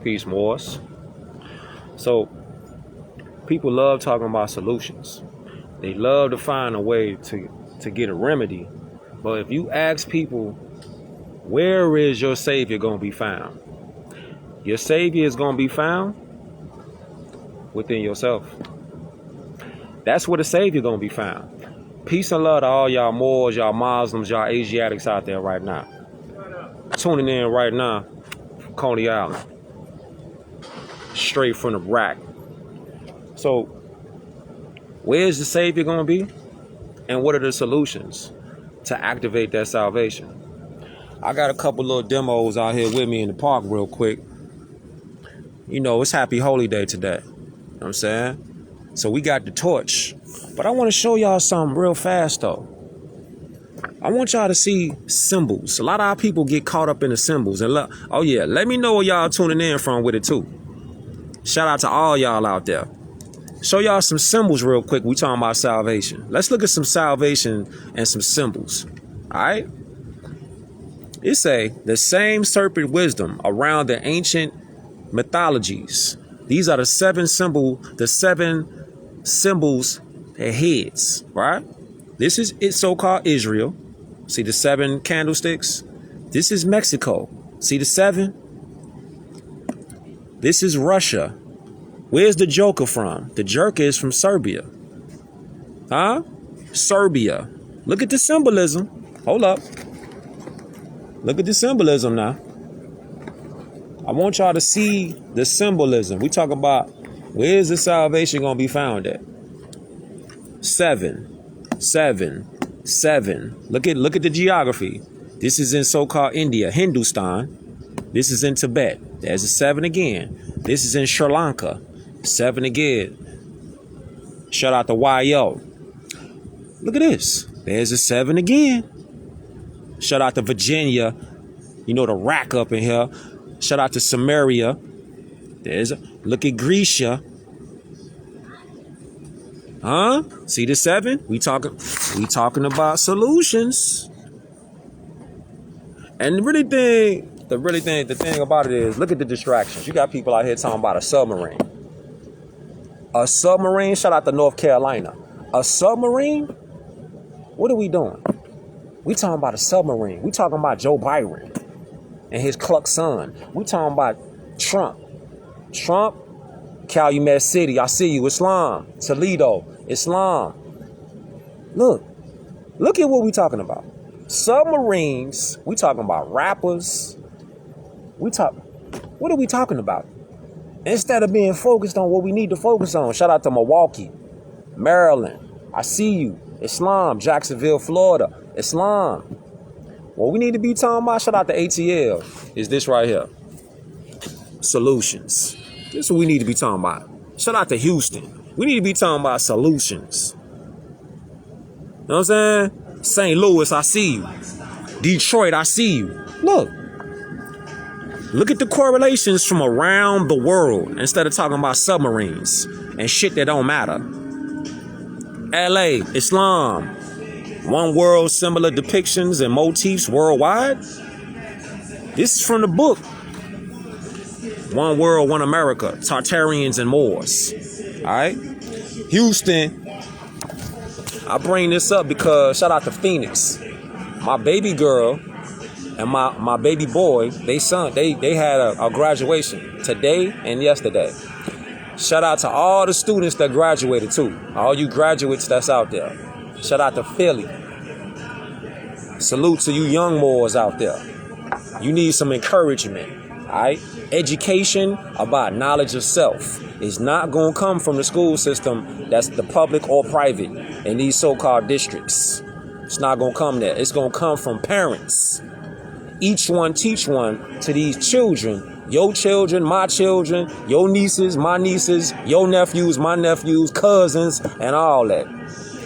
Peace, Morris. So, people love talking about solutions. They love to find a way to get a remedy. But if you ask people, where is your Savior going to be found? Your Savior is going to be found within yourself. That's where the Savior going to be found. Peace and love to all y'all Moors, y'all Muslims, y'all Asiatics out there right now. Tuning in right now from Coney Island. Straight from the rack. So, where's the Savior going to be? And what are the solutions to activate that salvation? I got a couple little demos out here with me in the park real quick. You know, it's Happy Holy Day today. You know what I'm saying? So we got the torch. But I want to show y'all something real fast, though. I want y'all to see symbols. A lot of our people get caught up in the symbols. And oh, yeah, let me know where y'all tuning in from with it, too. Shout out to all y'all out there. Show y'all some symbols real quick. We talking about salvation. Let's look at some salvation and some symbols. All right? It say the same serpent wisdom around the ancient mythologies. These are the seven symbols, their heads, right? This is it, so-called Israel. See the 7 candlesticks? This is Mexico. See the 7? This is Russia. Where's the Joker from? The Joker is from Serbia. Huh? Serbia. Look at the symbolism. Hold up. Look at the symbolism now. I want y'all to see the symbolism. We talking about where's the salvation going to be found at? 7, 7, 7. Look at the geography. This is in so-called India, Hindustan. This is in Tibet. There's a 7 again. This is in Sri Lanka. 7 again. Shout out to YO. Look at this. There's a 7 again. Shout out to Virginia. You know the rack up in here. Shout out to Samaria. Look at Grecia. Huh? See the 7? We talking about solutions. And the thing about it is, look at the distractions. You got people out here talking about a submarine. A submarine, shout out to North Carolina. A submarine? What are we doing? We talking about a submarine. We talking about Joe Byron and his cluck son. We talking about Trump. Trump, Calumet City, I see you. Islam, Toledo, Islam. Look at what we talking about. Submarines. We talking about rappers. What are we talking about? Instead of being focused on what we need to focus on. Shout out to Milwaukee, Maryland. I see you. Islam, Jacksonville, Florida. Islam. What we need to be talking about, shout out to ATL, is this right here. Solutions. This is what we need to be talking about. Shout out to Houston. We need to be talking about solutions. You know what I'm saying? St. Louis, I see you. Detroit, I see you. Look at the correlations from around the world instead of talking about submarines and shit that don't matter. LA, Islam, one world, similar depictions and motifs worldwide. This is from the book. One World, One America, Tartarians and Moors. All right. Houston. I bring this up because shout out to Phoenix. My baby girl and my baby boy, they had a graduation today and yesterday. Shout out to all the students that graduated too. All you graduates that's out there. Shout out to Philly. Salute to you young Moors out there. You need some encouragement. All right. Education about knowledge of self is not going to come from the school system that's the public or private in these so-called districts. It's not going to come there. It's going to come from parents. Each one teach one to these children. Your children, my children, your nieces, my nieces, your nephews, my nephews, cousins, and all that.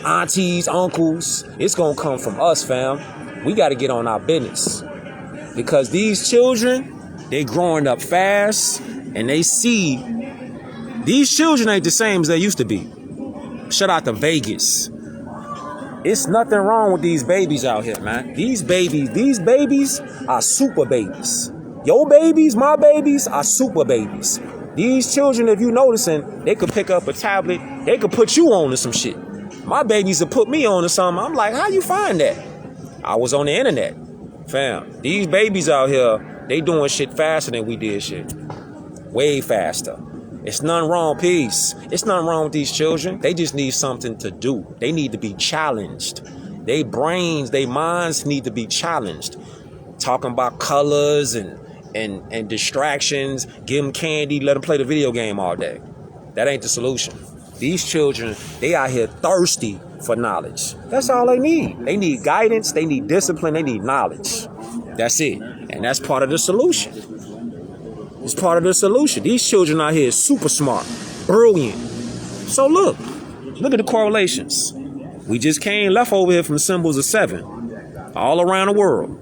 Aunties, uncles. It's going to come from us, fam. We got to get on our business. Because these children, they growing up fast, and they see these children ain't the same as they used to be. Shout out to Vegas. It's nothing wrong with these babies out here, man. These babies are super babies. Your babies, my babies, are super babies. These children, if you noticing, they could pick up a tablet. They could put you on to some shit. My babies will put me on to something. I'm like, how you find that? I was on the internet. Fam, these babies out here, they doing shit faster than we did shit. Way faster. It's nothing wrong, peace. It's nothing wrong with these children. They just need something to do. They need to be challenged. They brains, they minds need to be challenged. Talking about colors and distractions, give them candy, let them play the video game all day. That ain't the solution. These children, they out here thirsty for knowledge. That's all they need. They need guidance, they need discipline, they need knowledge. That's it. And that's part of the solution. It's part of the solution. These children out here is super smart, brilliant. So look at the correlations. We just left over here from symbols of 7 all around the world.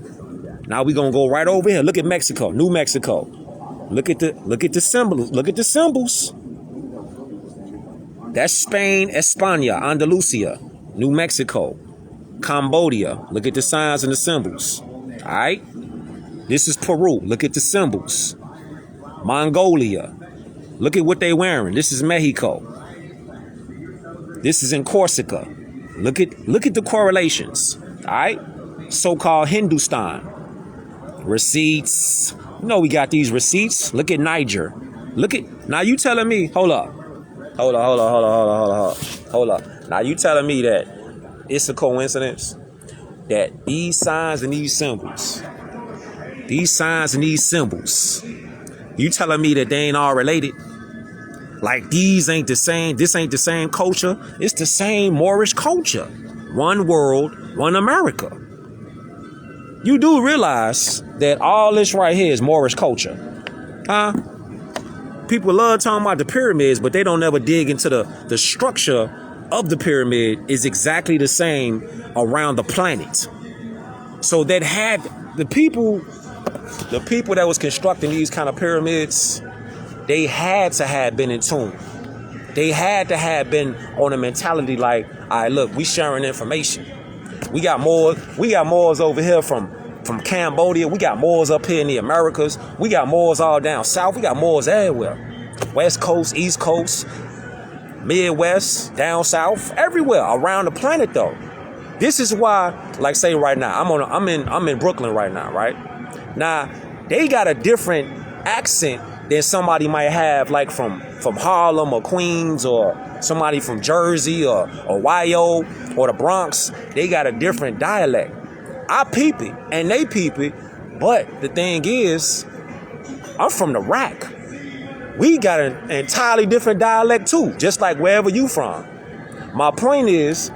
Now we're gonna go right over here. Look at Mexico, New Mexico. Look at the symbols. Look at the symbols. That's Spain, España, Andalusia, New Mexico, Cambodia. Look at the signs and the symbols. All right. This is Peru. Look at the symbols. Mongolia. Look at what they wearing. This is Mexico. This is in Corsica. Look at the correlations. All right. So-called Hindustan. Receipts. You know we got these receipts. Look at Niger. Now you telling me, hold up. Now you telling me that it's a coincidence that these signs and these symbols, you telling me that they ain't all related? Like these ain't the same, this ain't the same culture. It's the same Moorish culture. One world, one America. You do realize that all this right here is Moorish culture. Huh? People love talking about the pyramids, but they don't ever dig into the structure of the pyramid is exactly the same around the planet. So that had the people that was constructing these kind of pyramids, they had to have been in tune. They had to have been on a mentality like, all right, look, we sharing information. We got Moors over here from Cambodia. We got Moors up here in the Americas. We got Moors all down south. We got Moors everywhere. West Coast, East Coast, Midwest, down south, everywhere around the planet though. This is why, like say right now, I'm in Brooklyn right now, right? Now, they got a different accent than somebody might have like from Harlem or Queens or somebody from Jersey or Ohio or the Bronx. They got a different dialect. I peep it and they peep it, but the thing is, I'm from the rack. We got an entirely different dialect too, just like wherever you from. My point is,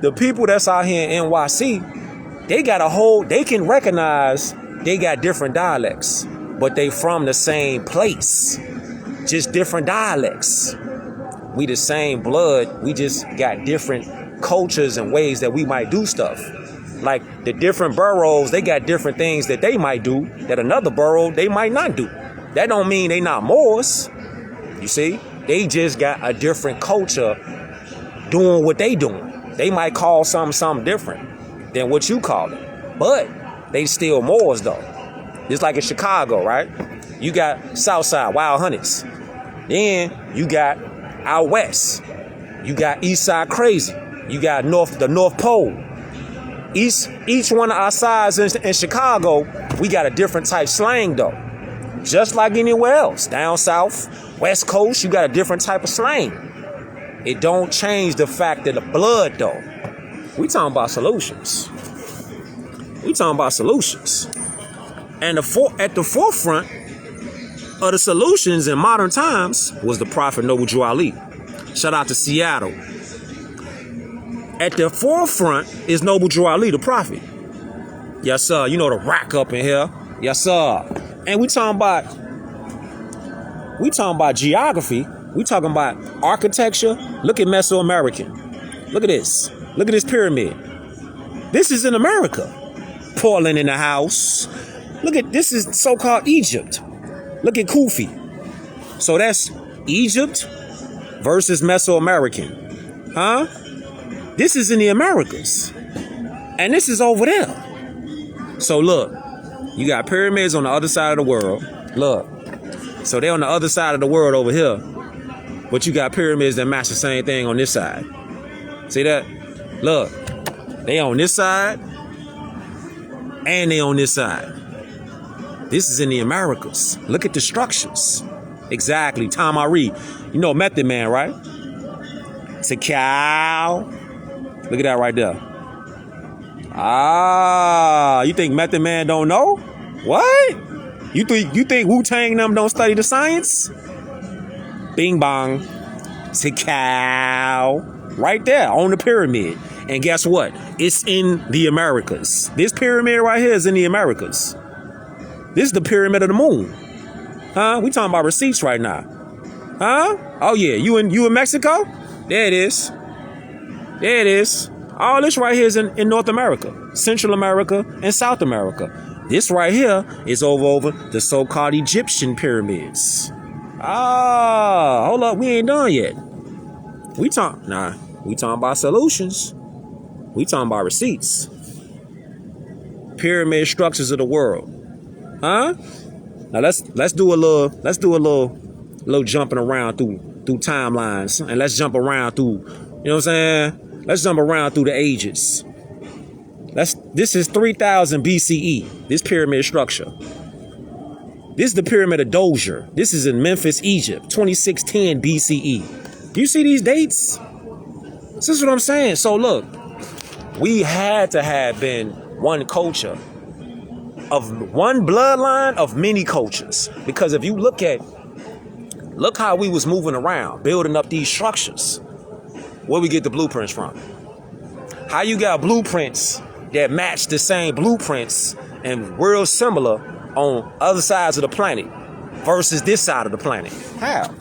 the people that's out here in NYC, they can recognize they got different dialects, but they from the same place, just different dialects. We the same blood, we just got different cultures and ways that we might do stuff. Like the different boroughs, they got different things that they might do that another borough they might not do. That don't mean they not Moors. You see, they just got a different culture doing what they doing. They might call something different than what you call it, but they still Moors though. Just like in Chicago, right? You got Southside, Wild Hunnets. Then you got out west. You got East Side Crazy. You got the North Pole. Each one of our sides in Chicago, we got a different type slang though. Just like anywhere else. Down south, West Coast, you got a different type of slang. It don't change the fact that the blood though. We talking about solutions. And at the forefront of the solutions in modern times was the Prophet Noble Drew Ali. Shout out to Seattle. At the forefront is Noble Drew Ali, the Prophet. Yes, sir. You know the rack up in here. Yes, sir. And we talking about geography. We talking about architecture. Look at Mesoamerican. Look at this. Look at this pyramid. This is in America. Portland in the house. Look at this is so-called Egypt. Look at Kufi. So that's Egypt versus Mesoamerican. Huh? This is in the Americas. And this is over there. So look, You got pyramids on the other side of the world. Look. So they on the other side of the world over here. But you got pyramids that match the same thing on this side. See that? Look. They on this side. And they on this side. This is in the Americas. Look at the structures. Exactly. Tom Ari. You know Method Man, right? It's a cow. Look at that right there. Ah, you think Method Man don't know? What? You think Wu-Tang them don't study the science? Bing bong. It's a cow. Right there on the pyramid. And guess what? It's in the Americas. This pyramid right here is in the Americas. This is the pyramid of the moon. Huh? We talking about receipts right now. Huh? Oh yeah, you in Mexico? There it is. There it is. All this right here is in North America, Central America, and South America. This right here is over the so-called Egyptian pyramids. Ah, hold up, we ain't done yet. We talking about solutions. We talking about receipts. Pyramid structures of the world. Huh? Now let's do a little jumping around through timelines, and let's jump around through, you know what I'm saying? Let's jump around through the ages. This is 3000 BCE, this pyramid structure. This is the pyramid of Djoser. This is in Memphis, Egypt, 2610 BCE. Do you see these dates? This is what I'm saying. So look, we had to have been one culture, of one bloodline of many cultures. Because if you look how we was moving around, building up these structures. Where we get the blueprints from? How you got blueprints that match the same blueprints and real similar on other sides of the planet versus this side of the planet? How?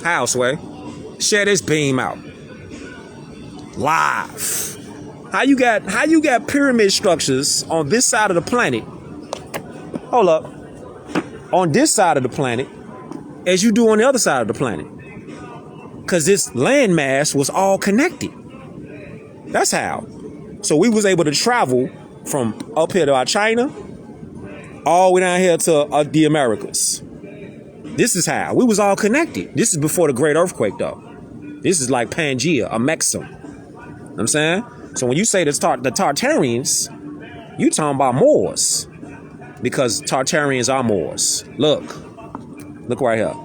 How, Sway? Share this beam out. Live. How you got pyramid structures on this side of the planet? Hold up. On this side of the planet as you do on the other side of the planet. Because this landmass was all connected. That's how. So we was able to travel from up here to China, all the way down here to the Americas. This is how. We was all connected. This is before the Great Earthquake, though. This is like Pangea, a Mexum. You know what I'm saying? So when you say the Tartarians, you talking about Moors. Because Tartarians are Moors. Look right here.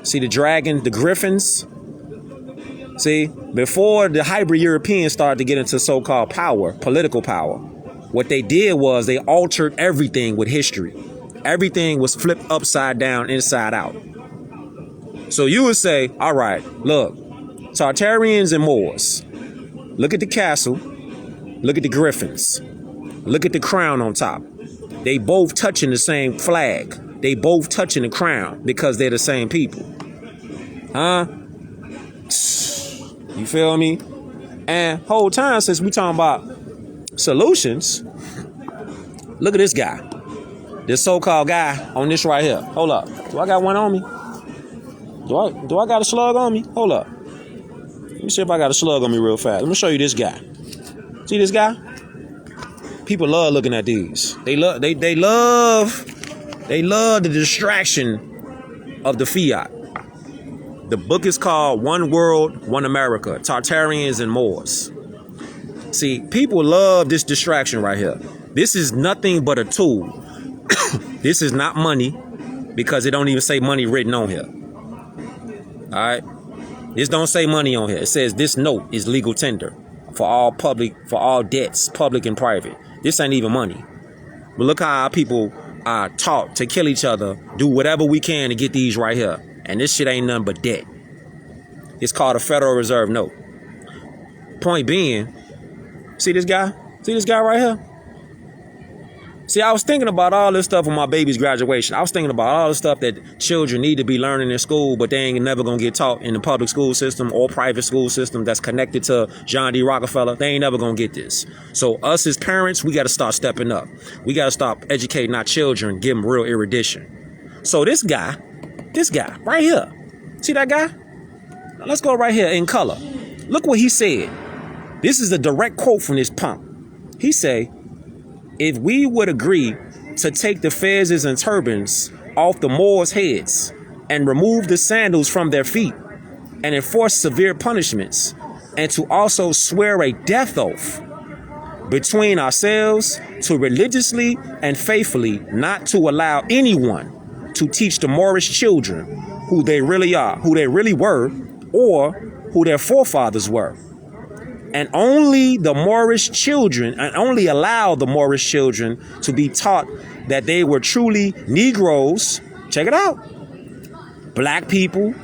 See the dragon, the griffins? See, before the hybrid Europeans started to get into so-called power, political power, what they did was they altered everything with history. Everything was flipped upside down, inside out. So you would say, all right, look, Tartarians and Moors. Look at the castle. Look at the griffins. Look at the crown on top. They both touching the same flag. They both touching the crown because they're the same people. Huh? You feel me? And whole time since we talking about solutions, look at this guy. This so-called guy on this right here. Hold up. Do I got one on me? Do I got a slug on me? Hold up. Let me see if I got a slug on me real fast. Let me show you this guy. See this guy? People love looking at these. They love the distraction of the fiat. The book is called One World, One America, Tartarians and Moors. See, people love this distraction right here. This is nothing but a tool. This is not money because it don't even say money written on here. All right. This don't say money on here. It says this note is legal tender for all debts, public and private. This ain't even money. But look how our people are taught to kill each other, do whatever we can to get these right here. And this shit ain't nothing but debt. It's called a Federal Reserve note. Point being, see this guy? See this guy right here? See, I was thinking about all this stuff on my baby's graduation. I was thinking about all the stuff that children need to be learning in school, but they ain't never gonna get taught in the public school system or private school system that's connected to John D. Rockefeller. They ain't never gonna get this. So us as parents, we gotta start stepping up. We gotta stop educating our children, give them real erudition. So this guy right here, see that guy? Now let's go right here in color. Look what he said. This is a direct quote from this punk. He say, if we would agree to take the fezzes and turbans off the Moors' heads and remove the sandals from their feet and enforce severe punishments, and to also swear a death oath between ourselves to religiously and faithfully not to allow anyone to teach the Moorish children who they really are, who they really were, or who their forefathers were. And only the Moorish children, and only allow the Moorish children to be taught that they were truly Negroes, check it out, black people,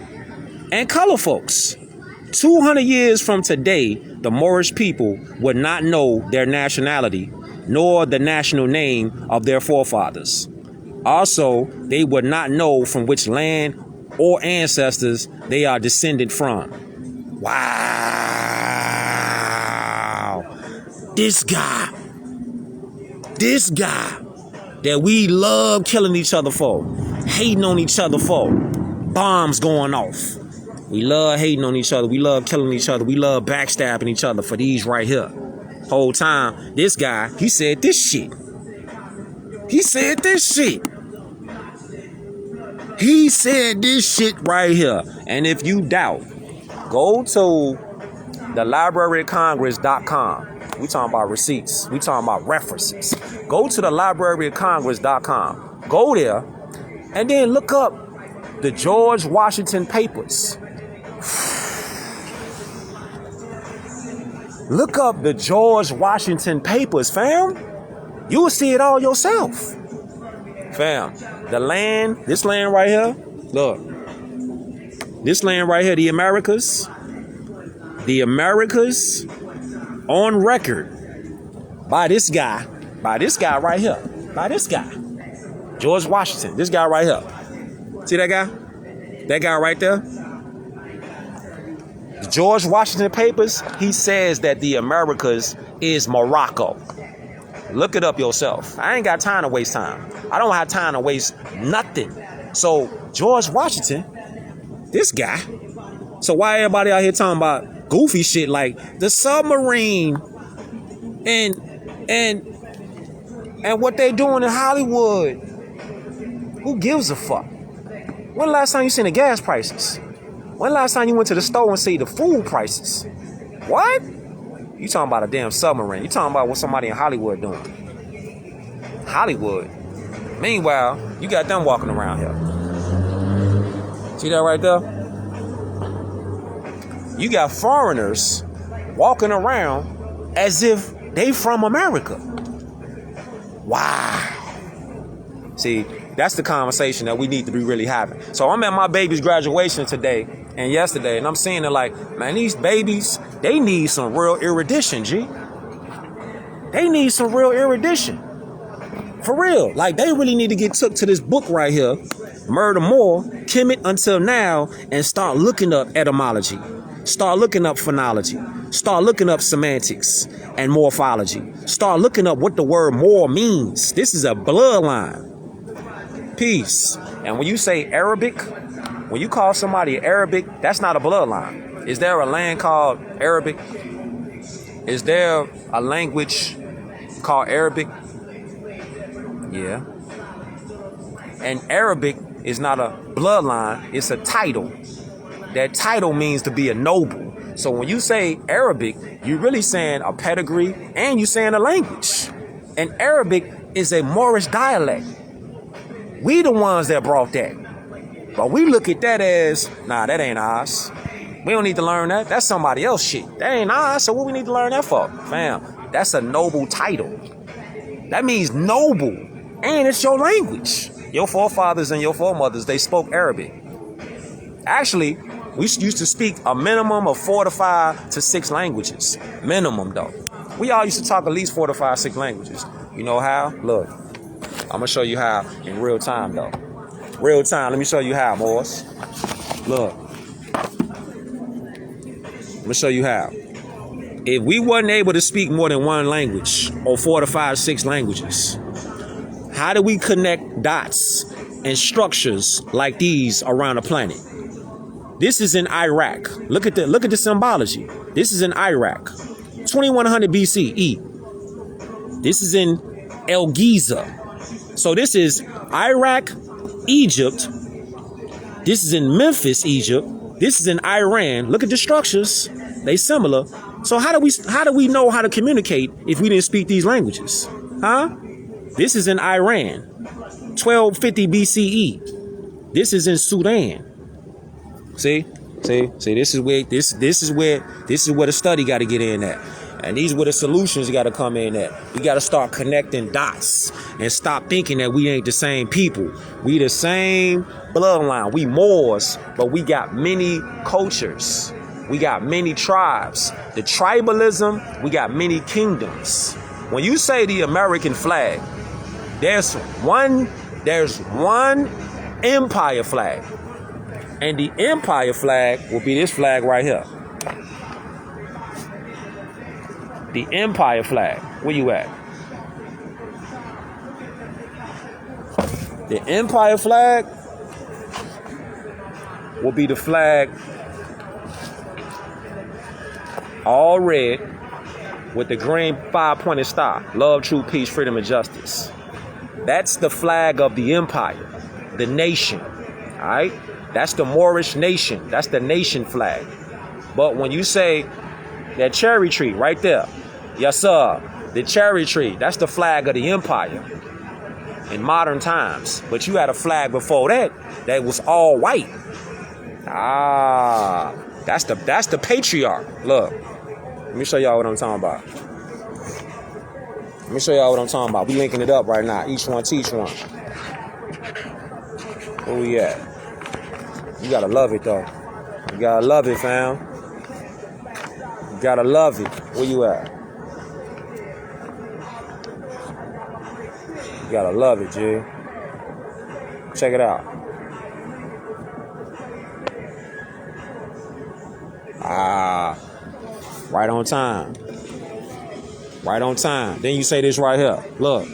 and color folks. 200 years from today, the Moorish people would not know their nationality, nor the national name of their forefathers. Also, they would not know from which land or ancestors they are descended from. Wow. This guy that we love killing each other for, hating on each other for, bombs going off. We love hating on each other. We love killing each other. We love backstabbing each other for these right here. Whole time, this guy, he said this shit. He said this shit. He said this shit right here. And if you doubt, go to the libraryofcongress.com. We talking about receipts. We talking about references. Go to the libraryofcongress.com. Go there and then look up the George Washington Papers. Look up the George Washington Papers, fam. You will see it all yourself. Fam, the land, this land right here, look. This land right here, the Americas on record by this guy right here, by this guy, George Washington, this guy right here. See that guy? That guy right there? The George Washington Papers, he says that the Americas is Morocco. Look it up yourself. I ain't got time to waste time. I don't have time to waste nothing. So George Washington, this guy. So why everybody out here talking about goofy shit like the submarine and what they doing in Hollywood? Who gives a fuck? When the last time you seen the gas prices? When the last time you went to the store and see the food prices? What? You talking about a damn submarine. You talking about what somebody in Hollywood doing. Hollywood. Meanwhile, you got them walking around here. See that right there? You got foreigners walking around as if they from America. Wow. See, that's the conversation that we need to be really having. So I'm at my baby's graduation today and yesterday, and I'm seeing it like, man, these babies, they need some real erudition, G. They need some real erudition. For real. Like, they really need to get took to this book right here, Murder More, Kemet Until Now, and start looking up etymology. Start looking up phonology. Start looking up semantics and morphology. Start looking up what the word more means. This is a bloodline. Peace. And when you say Arabic, when you call somebody Arabic, that's not a bloodline. Is there a land called Arabic? Is there a language called Arabic? Yeah. And Arabic is not a bloodline, it's a title. That title means to be a noble. So when you say Arabic, you're really saying a pedigree and you're saying a language. And Arabic is a Moorish dialect. We the ones that brought that. But we look at that as, nah, that ain't ours. We don't need to learn that. That's somebody else's shit. That ain't ours, so what we need to learn that for? Fam, that's a noble title. That means noble. And it's your language. Your forefathers and your foremothers, they spoke Arabic. Actually, we used to speak a minimum of 4 to 5 to 6 languages. Minimum, though. We all used to talk at least 4 to 5, 6 languages. You know how? Look, I'm going to show you how in real time, though. Real time. Let me show you how, boys. Look. Let me show you how. If we wasn't able to speak more than one language or 4 to 5, 6 languages, how do we connect dots and structures like these around the planet? This is in Iraq. Look at the symbology. This is in Iraq. 2100 BCE. This is in El Giza. So this is Iraq, Egypt. This is in Memphis, Egypt. This is in Iran. Look at the structures. They similar. So how do we know how to communicate if we didn't speak these languages? Huh? This is in Iran, 1250 BCE. This is in Sudan. See, this is where the study got to get in at. And these were the solutions got to come in at. We got to start connecting dots and stop thinking that we ain't the same people. We the same bloodline. We Moors, but we got many cultures. We got many tribes. The tribalism, we got many kingdoms. When you say the American flag, there's one empire flag. And the empire flag will be this flag right here. The empire flag. Where you at? The empire flag will be the flag all red with the green 5-pointed star. Love, truth, peace, freedom, and justice. That's the flag of the empire, the nation. All right? That's the Moorish nation. That's the nation flag. But when you say that cherry tree right there, yes, sir, the cherry tree, that's the flag of the empire in modern times. But you had a flag before that was all white. That's the patriarch. Look, let me show y'all what I'm talking about. We linking it up right now. Each one teach one. Where we at? You gotta love it though. You gotta love it, fam. You gotta love it. Where you at? You gotta love it, G. Check it out. Right on time. Right on time. Then you say this right here. Look.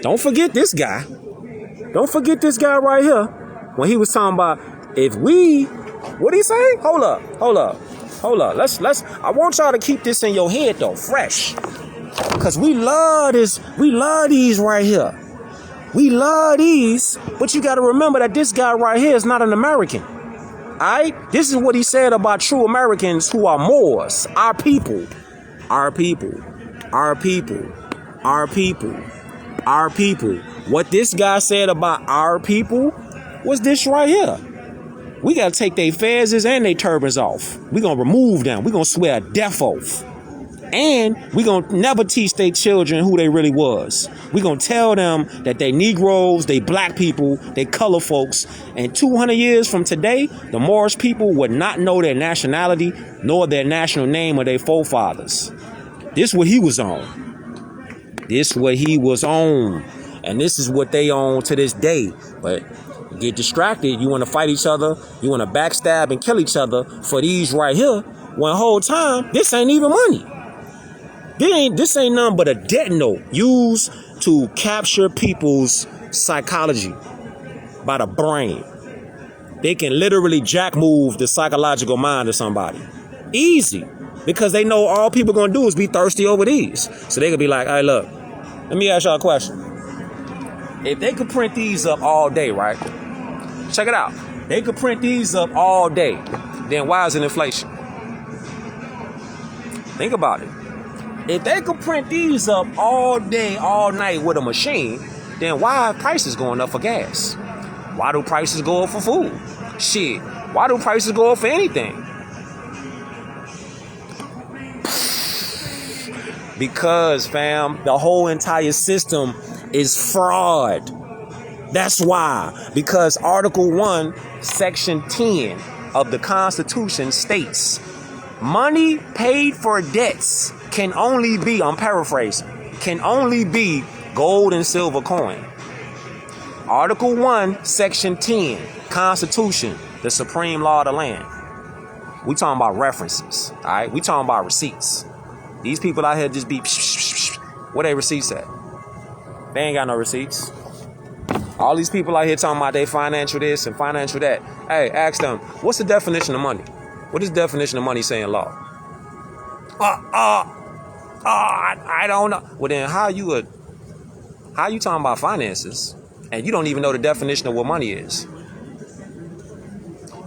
Don't forget this guy. Don't forget this guy right here. When he was talking about what'd he say? Hold up. I want y'all to keep this in your head though, fresh. Cause we love this. We love these right here. We love these, but you gotta remember that this guy right here is not an American. Alright? This is what he said about true Americans who are Moors. Our people. Our people. Our people. Our people. Our people. What this guy said about our people was this right here. We gotta take their fezes and their turbans off. We gonna remove them. We gonna swear a death oath. And we gonna never teach their children who they really was. We gonna tell them that they Negroes, they black people, they color folks. And 200 years from today, the Moorish people would not know their nationality nor their national name of their forefathers. This what he was on. This what he was on. And this is what they own to this day. But get distracted. You want to fight each other. You want to backstab and kill each other for these right here. One whole time, this ain't even money. This ain't nothing but a death note used to capture people's psychology by the brain. They can literally jack move the psychological mind of somebody. Easy. Because they know all people gonna do is be thirsty over these. So they could be like, hey, look, let me ask y'all a question. If they could print these up all day, right? Check it out. They could print these up all day. Then why is it inflation? Think about it. If they could print these up all day, all night with a machine, then why are prices going up for gas? Why do prices go up for food? Shit. Why do prices go up for anything? Because, fam, the whole entire system is fraud. That's why. Because Article 1, Section 10 of the Constitution states, money paid for debts can only be, I'm paraphrasing, can only be gold and silver coin. Article 1, Section 10, Constitution, the supreme law of the land. We talking about references, all right? We talking about receipts. These people out here just be, where they receipts at? They ain't got no receipts. All these people out here talking about they financial this and financial that. Hey, ask them, what's the definition of money? What is the definition of money say in law? I don't know. Well, then how you would How you talking about finances and you don't even know the definition of what money is?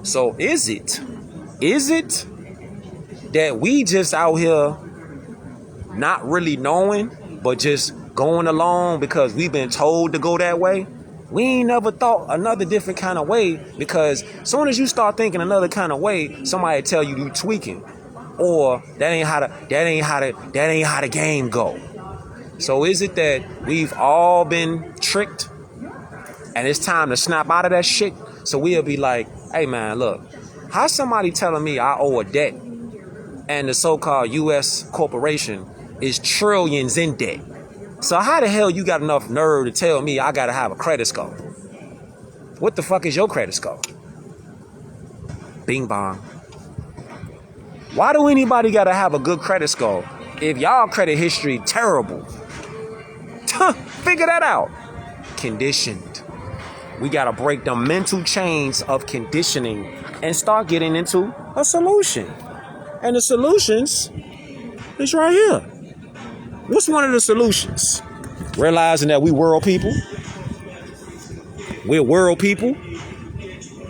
So is it that we just out here not really knowing, but just going along because we've been told to go that way? We ain't never thought another different kind of way, because as soon as you start thinking another kind of way, somebody tell you tweaking, or that ain't how the game go. So is it that we've all been tricked and it's time to snap out of that shit? So we'll be like, hey man, look, how somebody telling me I owe a debt and the so-called U.S. corporation is trillions in debt? So how the hell you got enough nerve to tell me I gotta have a credit score? What the fuck is your credit score? Bing bong. Why do anybody gotta have a good credit score if y'all credit history terrible? Figure that out. Conditioned. We gotta break the mental chains of conditioning and start getting into a solution. And the solutions is right here. What's one of the solutions? Realizing that we world people. We're world people.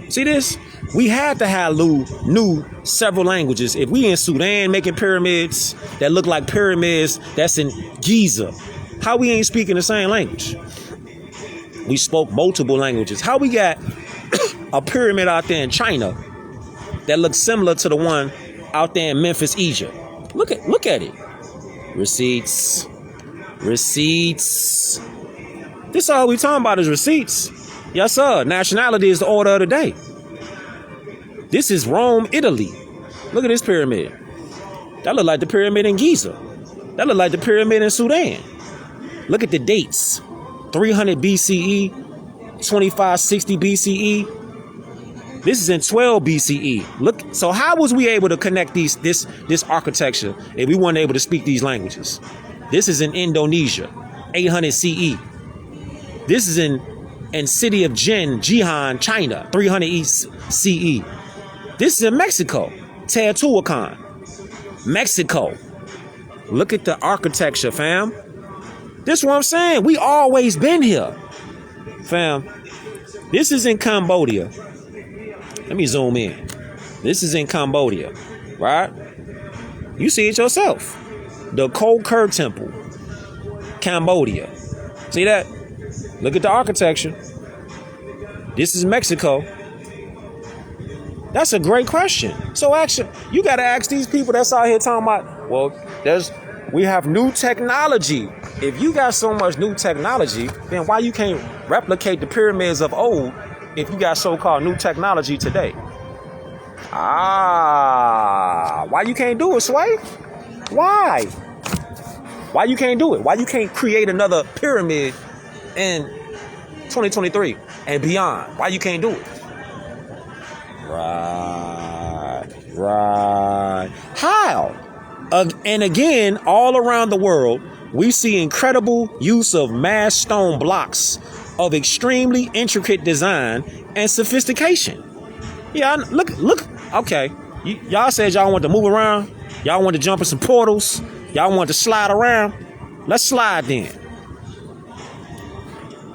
See this? We had to have new several languages. If we in Sudan making pyramids that look like pyramids that's in Giza, how we ain't speaking the same language? We spoke multiple languages. How we got a pyramid out there in China that looks similar to the one out there in Memphis, Egypt? Look at it. Receipts. This all we talking about is receipts. Yes, sir. Nationality is the order of the day. This is Rome, Italy. Look at this pyramid. That look like the pyramid in Giza. That look like the pyramid in Sudan. Look at the dates. 300 BCE, 2560 BCE. This is in 12 BCE. Look, so how was we able to connect this architecture if we weren't able to speak these languages? This is in Indonesia, 800 CE. This is in city of Jihan, China, 300 CE. This is in Mexico, Teotihuacan, Mexico. Look at the architecture, fam. This is what I'm saying. We always been here, fam. This is in Cambodia. Let me zoom in. This is in Cambodia, right? You see it yourself. The Koh Ker Temple, Cambodia. See that? Look at the architecture. This is Mexico. That's a great question. So actually, you got to ask these people that's out here talking about, well, we have new technology. If you got so much new technology, then why you can't replicate the pyramids of old if you got so-called new technology today? Why you can't do it, Sway? Why? Why you can't do it? Why you can't create another pyramid in 2023 and beyond? Why you can't do it? Right. How? And again, all around the world, we see incredible use of mass stone blocks of extremely intricate design and sophistication. Yeah, look. Okay, y'all said y'all want to move around. Y'all want to jump in some portals. Y'all want to slide around. Let's slide then.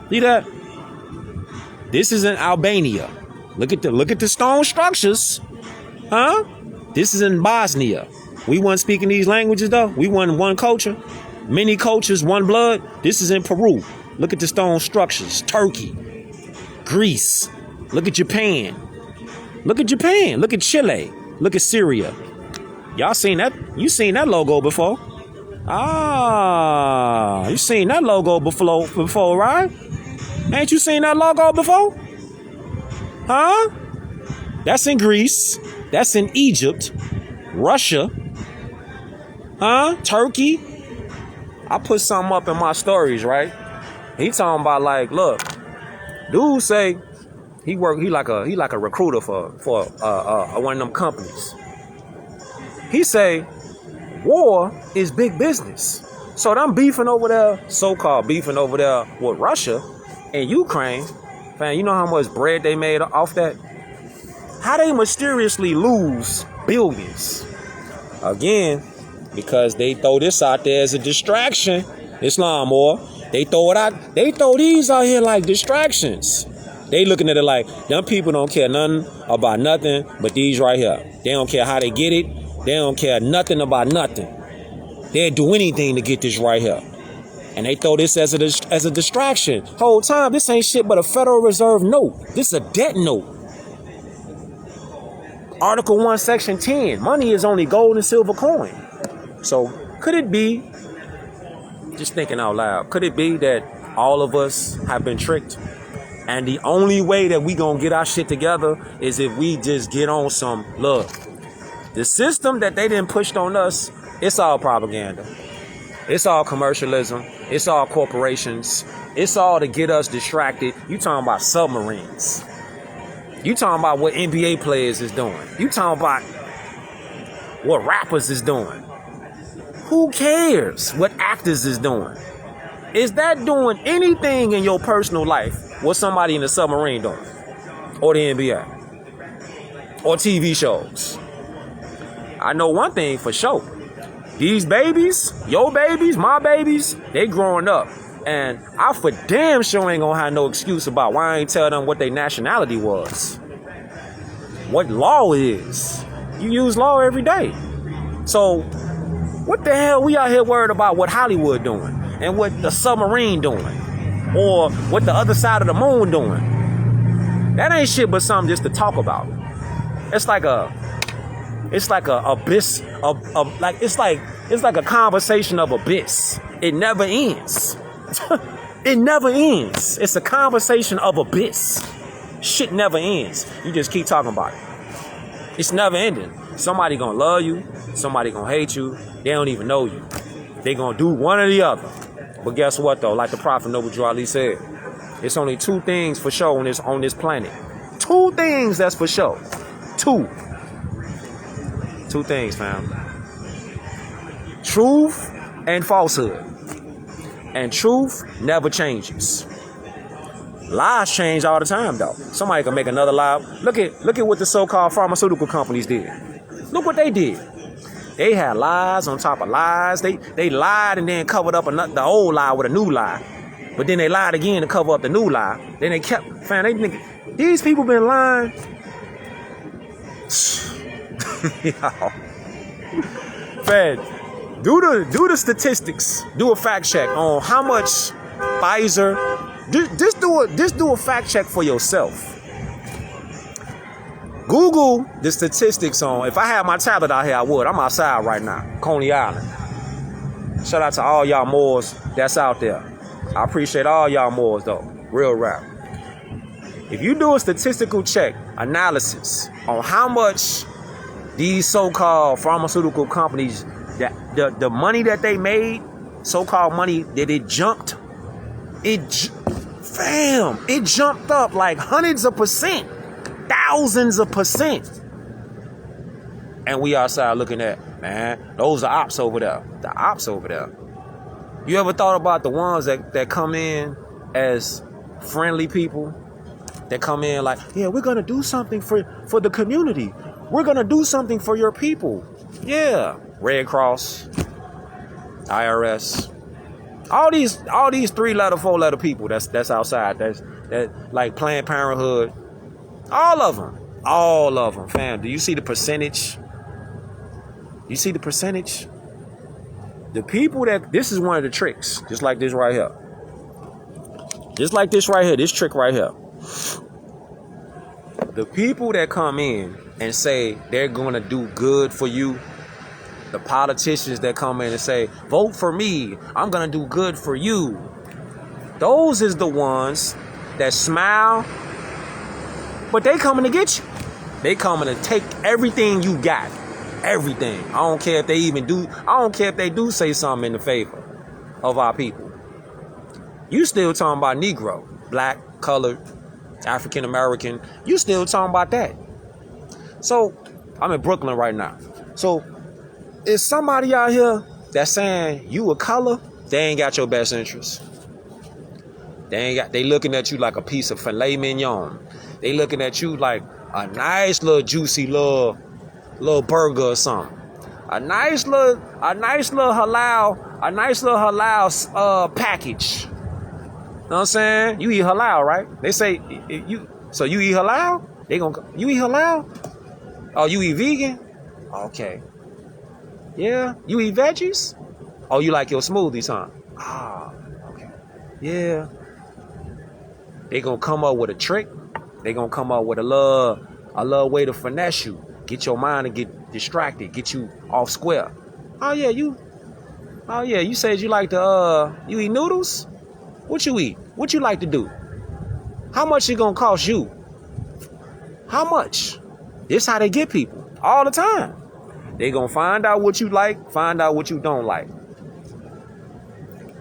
See that? This is in Albania. Look at the stone structures. Huh? This is in Bosnia. We weren't speaking these languages though. We weren't one culture. Many cultures, one blood. This is in Peru. Look at the stone structures. Turkey. Greece. Look at Japan. Look at Japan. Look at Chile. Look at Syria. Y'all seen that? You seen that logo before? You seen that logo before, right? Ain't you seen that logo before? Huh? That's in Greece. That's in Egypt. Russia. Huh? Turkey. I put something up in my stories, right? He talking about like, look, dude say he like a recruiter for one of them companies. He say war is big business. So them beefing over there, so-called beefing over there with Russia and Ukraine, man, you know how much bread they made off that? How they mysteriously lose billions? Again, because they throw this out there as a distraction. Islam, or They throw it out. They throw these out here like distractions. They looking at it like, them people don't care nothing about nothing but these right here. They don't care how they get it. They don't care nothing about nothing. They'll do anything to get this right here. And they throw this as a distraction. Whole time, this ain't shit but a Federal Reserve note. This is a debt note. Article 1, Section 10. Money is only gold and silver coin. So, could it be, just thinking out loud, could it be that all of us have been tricked? And the only way that we gonna get our shit together is if we just get on some love. The system that they didn't push on us, it's all propaganda. It's all commercialism. It's all corporations. It's all to get us distracted. You talking about submarines. You talking about what NBA players is doing. You talking about what rappers is doing. Who cares what actors is doing? Is that doing anything in your personal life what somebody in the submarine doing? Or the NBA? Or TV shows? I know one thing for sure. These babies, your babies, my babies, they growing up. And I for damn sure ain't gonna have no excuse about why I ain't tell them what their nationality was. What law is. You use law every day. So, what the hell we out here worried about what Hollywood doing? And what the submarine doing? Or what the other side of the moon doing? That ain't shit but something just to talk about. It's like a abyss of like it's like a conversation of abyss. It never ends. It never ends. It's a conversation of abyss. Shit never ends. You just keep talking about it. It's never ending. Somebody gonna love you. Somebody gonna hate you. They don't even know you. They gonna do one or the other. But guess what though? Like the Prophet Noble Drew Ali said, it's only two things for sure on this planet. Two things that's for sure. Two things, fam. Truth and falsehood. And truth never changes. Lies change all the time, though. Somebody can make another lie. Look at what the so-called pharmaceutical companies did. Look what they did. They had lies on top of lies. They lied and then covered up the old lie with a new lie. But then they lied again to cover up the new lie. Then they kept, these people been lying. Fed, do the statistics. Do a fact check on how much Pfizer. Just do a fact check for yourself. Google the statistics on. If I had my tablet out here, I would. I'm outside right now, Coney Island. Shout out to all y'all Moors that's out there. I appreciate all y'all Moors though. Real rap. If you do a statistical check analysis on how much these so-called pharmaceutical companies, that the money that they made, so-called money that it jumped, it jumped up like hundreds of percent, thousands of percent. And we outside looking at, man, those are ops over there. The ops over there. You ever thought about the ones that come in as friendly people? That come in like, yeah, we're going to do something for the community. We're going to do something for your people. Yeah. Red Cross, IRS. All these 3-letter, 4-letter people that's outside. That like Planned Parenthood. All of them, fam. Do you see the percentage? You see the percentage? The people this is one of the tricks. Just like this right here. Just like this right here. This trick right here. The people that come in and say they're going to do good for you, the politicians that come in and say, vote for me, I'm going to do good for you. Those is the ones that smile, but they coming to get you. They coming to take everything you got. Everything. I don't care if they do say something in the favor of our people. You still talking about Negro, black, colored, African American. You still talking about that. So, I'm in Brooklyn right now. So, is somebody out here that's saying you a color, they ain't got your best interest. They looking at you like a piece of filet mignon. They looking at you like a nice little juicy little burger or something. A nice little halal package. know what I'm saying? You eat halal, right? They say so you eat halal? You eat halal? Oh, you eat vegan? Okay. Yeah. You eat veggies? Oh, you like your smoothies, huh? Ah, okay. Yeah. They gonna come up with a trick. They gonna come up with a little way to finesse you. Get your mind to get distracted. Get you off square. Oh yeah, you said you like to you eat noodles? What you eat? What you like to do? How much it gonna cost you? How much? This how they get people all the time. They gonna find out what you like, find out what you don't like.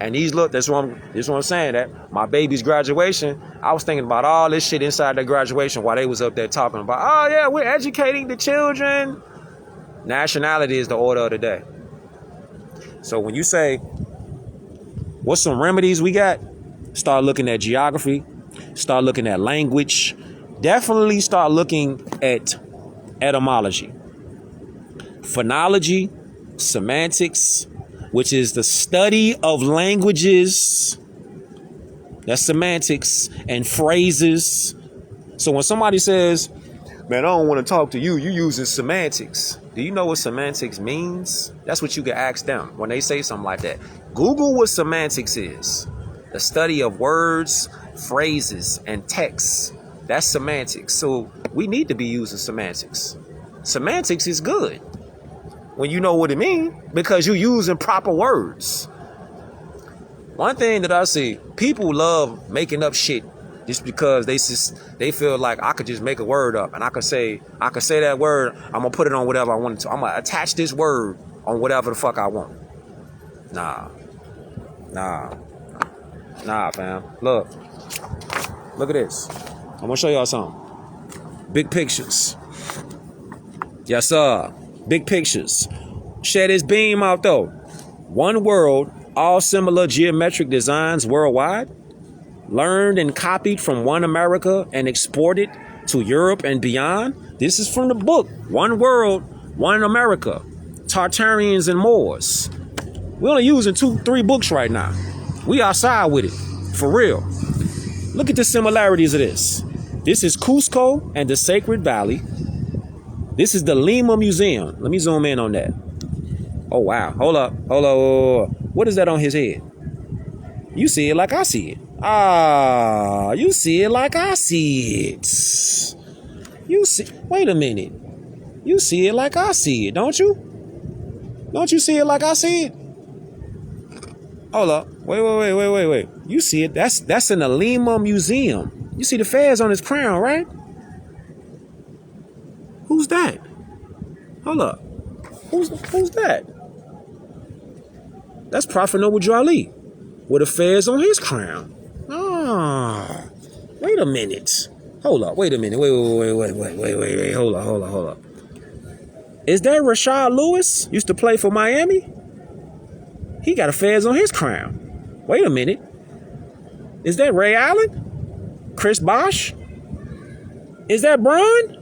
And that's what I'm saying. That my baby's graduation, I was thinking about all this shit inside their graduation while they was up there talking about, oh yeah, we're educating the children. Nationality is the order of the day. So when you say, what's some remedies we got? Start looking at geography, start looking at language, definitely start looking at etymology, phonology, semantics, which is the study of languages. That's semantics and phrases. So when somebody says, man, I don't want to talk to you, you using semantics. Do you know what semantics means? That's what you can ask them when they say something like that. Google what semantics is. The study of words, phrases, and texts. That's semantics. So we need to be using semantics. Semantics is good when you know what it means, because you're using proper words. One thing that I see, people love making up shit just because they feel like I could just make a word up and I could say that word, I'm gonna put it on whatever I want to. I'm gonna attach this word on whatever the fuck I want. Nah, fam. Look at this. I'm gonna show y'all something. Big pictures. Yes, sir. Big pictures. Share this beam out though. One world, all similar geometric designs worldwide. Learned and copied from one America and exported to Europe and beyond. This is from the book, One World, One America. Tartarians and Moors. We're only using 2-3 books right now. We outside with it. For real. Look at the similarities of this. This is Cusco and the Sacred Valley. This is the Lima Museum. Let me zoom in on that. Oh, wow. Hold up. What is that on his head? You see it like I see it. Ah, you see it like I see it. Wait a minute. You see it like I see it, don't you? Don't you see it like I see it? Hold up. Wait. You see it. That's in the Lima Museum. You see the fez on his crown, right? Who's that? Hold up. Who's that? That's Prophet Noble Ali with a fez on his crown. Ah, wait a minute. Hold up. Wait a minute. Wait. Hold up. Is that Rashad Lewis? Used to play for Miami? He got a fez on his crown. Wait a minute. Is that Ray Allen? Chris Bosh? Is that Bron?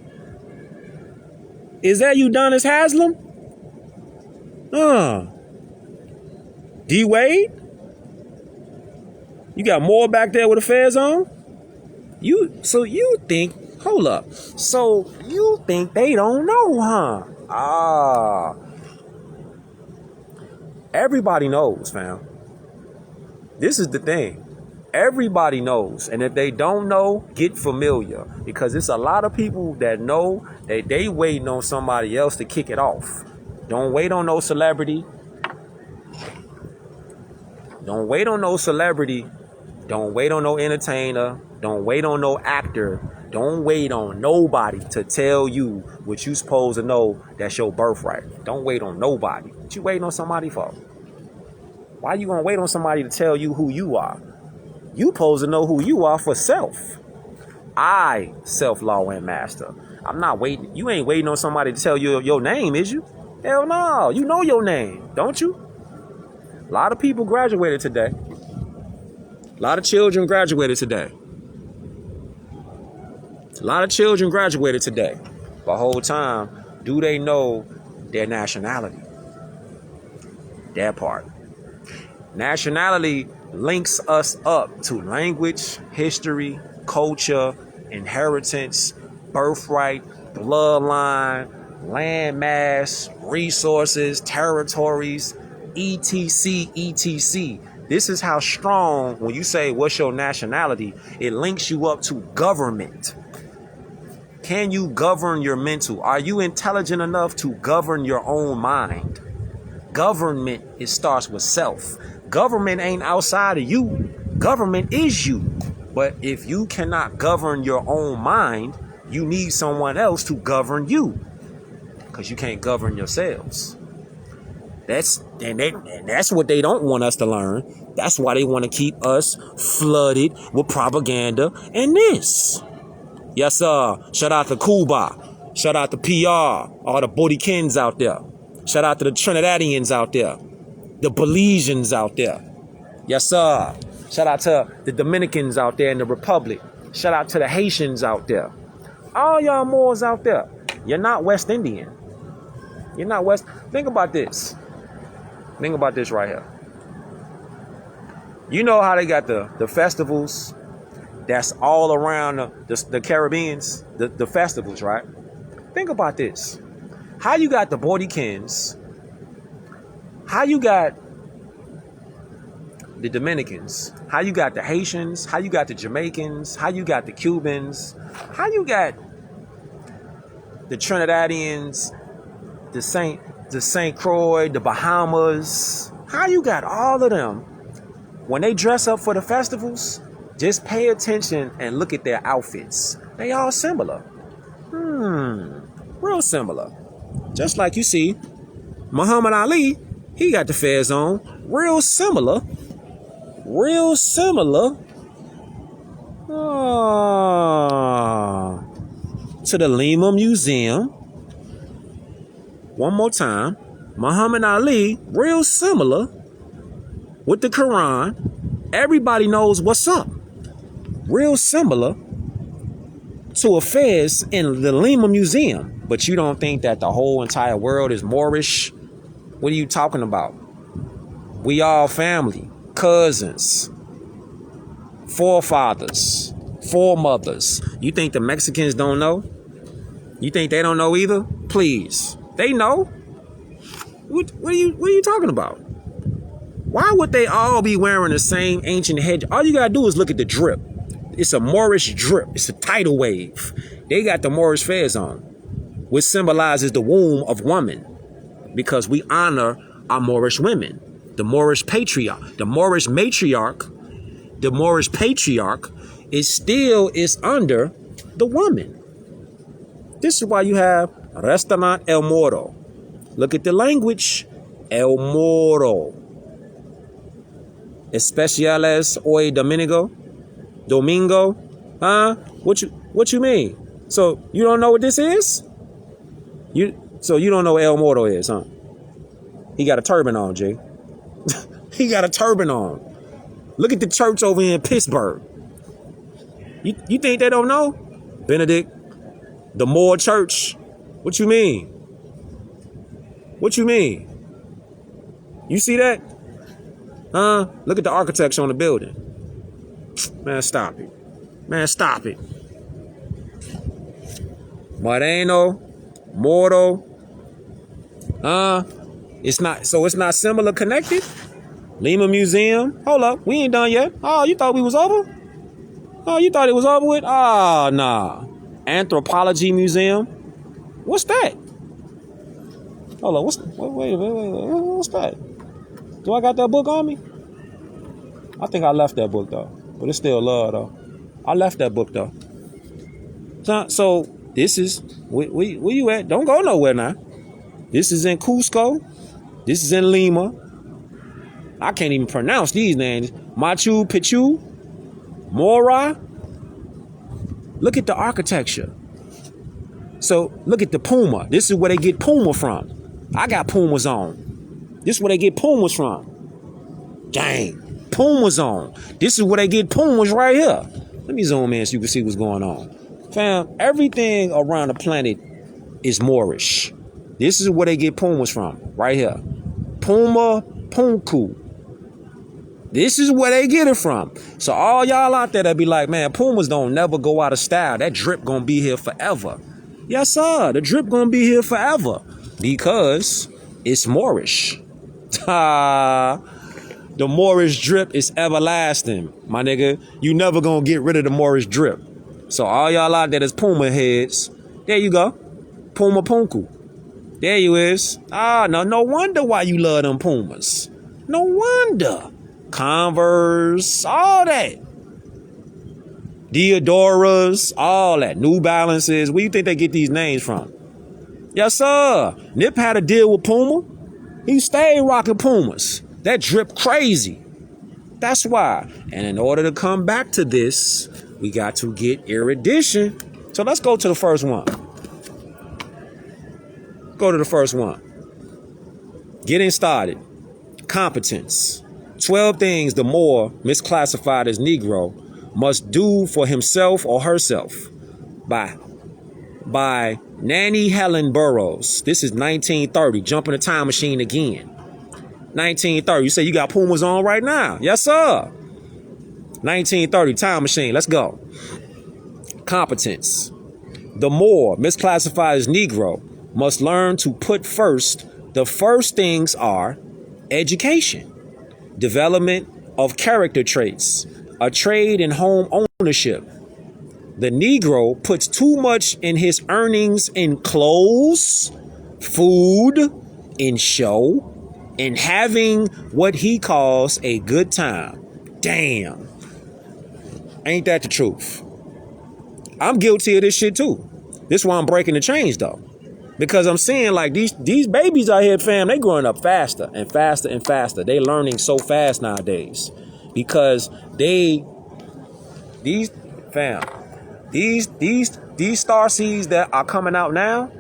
Is that Udonis Haslam? D Wade? You got more back there with a fez on? So you think they don't know, huh? Ah. Everybody knows, fam. This is the thing. Everybody knows. And if they don't know, get familiar. Because it's a lot of people that know that they waiting on somebody else to kick it off. Don't wait on no celebrity. Don't wait on no celebrity. Don't wait on no entertainer. Don't wait on no actor. Don't wait on nobody to tell you what you supposed to know that's your birthright. Don't wait on nobody. What you waiting on somebody for? Why you gonna wait on somebody to tell you who you are? You supposed to know who you are for self. I, self-law and master. I'm not waiting. You ain't waiting on somebody to tell you your name, is you? Hell no. You know your name, don't you? A lot of people graduated today. A lot of children graduated today. A lot of children graduated today. The whole time, do they know their nationality? That part. Nationality links us up to language, history, culture, inheritance, birthright, bloodline, landmass, resources, territories, etc, etc. This is how strong, when you say what's your nationality, it links you up to government. Can you govern your mental? Are you intelligent enough to govern your own mind? Government, it starts with self. Government ain't outside of you. Government is you. But if you cannot govern your own mind, you need someone else to govern you, because you can't govern yourselves. That's what they don't want us to learn. That's why they want to keep us flooded with propaganda and this. Yes, sir. Shout out to Cuba. Shout out to PR. All the Bodikins out there. Shout out to the Trinidadians out there. The Belizeans out there. Yes, sir. Shout out to the Dominicans out there in the Republic. Shout out to the Haitians out there. All y'all Moors out there. You're not West Indian. You're not West. Think about this. Think about this right here. You know how they got the festivals that's all around the Caribbeans? The festivals, right? Think about this. How you got the Bodikins? How you got the Dominicans? How you got the Haitians? How you got the Jamaicans? How you got the Cubans? How you got the Trinidadians, the St. Croix, the Bahamas? How you got all of them? When they dress up for the festivals, just pay attention and look at their outfits. They all similar. Real similar. Just like you see, Muhammad Ali, he got the fez on. Real similar. Real similar. To the Lima Museum. One more time. Muhammad Ali, real similar with the Quran. Everybody knows what's up. Real similar to a fez in the Lima Museum. But you don't think that the whole entire world is Moorish? What are you talking about? We all family, cousins, forefathers, foremothers. You think the Mexicans don't know? You think they don't know either? Please. They know. What are you talking about? Why would they all be wearing the same ancient head? All you gotta do is look at the drip. It's a Moorish drip. It's a tidal wave. They got the Moorish fez on, which symbolizes the womb of woman, because we honor our Moorish women. The Moorish patriarch, the Moorish matriarch, the Moorish patriarch is under the woman. This is why you have Restaurant El Moro. Look at the language. El Moro. Especiales hoy Domingo. Huh? What you mean? So you don't know what this is? So you don't know what El Moro is, huh? He got a turban on, Jay. He got a turban on. Look at the church over in Pittsburgh. You think they don't know? Benedict, the Moore Church. What you mean? What you mean? You see that? Huh? Look at the architecture on the building. Man, stop it. Man, stop it. Moreno, Moro. It's not similar connected? Lima Museum. Hold up, we ain't done yet. Oh, you thought we was over? Oh, you thought it was over with? Ah, nah. Anthropology Museum. What's that? Hold on, wait, what's that? Do I got that book on me? I think I left that book though, but it's still love though. I left that book though. So this is where you at? Don't go nowhere now. This is in Cusco. This is in Lima. I can't even pronounce these names. Machu Picchu, Mora. Look at the architecture. So look at the Puma. This is where they get Puma from. I got Pumas on. This is where they get Pumas from. Dang. Pumas on. This is where they get Pumas right here. Let me zoom in so you can see what's going on. Fam, everything around the planet is Moorish. This is where they get Pumas from. Right here. Puma Punku. This is where they get it from. So all y'all out there that be like, man, Pumas don't never go out of style. That drip gonna be here forever. Yes, sir. The drip gonna be here forever because it's Moorish. The Moorish drip is everlasting, my nigga. You never gonna get rid of the Moorish drip. So all y'all out there that's Puma heads, there you go. Puma Punku. There you is. No wonder why you love them Pumas. No wonder. Converse, all that. Diodoras, all that. New Balances. Where you think they get these names from? Yes, sir. Nip had a deal with Puma. He stayed rocking Pumas. That drip crazy. That's why. And in order to come back to this, we got to get erudition. So let's go to the first one. Go to the first one. Getting started. Competence. 12 things the Moor, misclassified as Negro, must do for himself or herself. By Nannie Helen Burroughs. This is 1930. Jump in the time machine again. 1930. You say you got Pumas on right now. Yes, sir. 1930. Time machine. Let's go. Competence. The Moor, misclassified as Negro, must learn to put first. The first things are education, development of character traits, a trade and home ownership. The Negro puts too much in his earnings in clothes, food, in show, in having what he calls a good time. Damn. Ain't that the truth? I'm guilty of this shit too. This is why I'm breaking the chains though. Because I'm seeing like these babies out here, fam, they growing up faster and faster and faster. They learning so fast nowadays. Because these star seeds that are coming out now,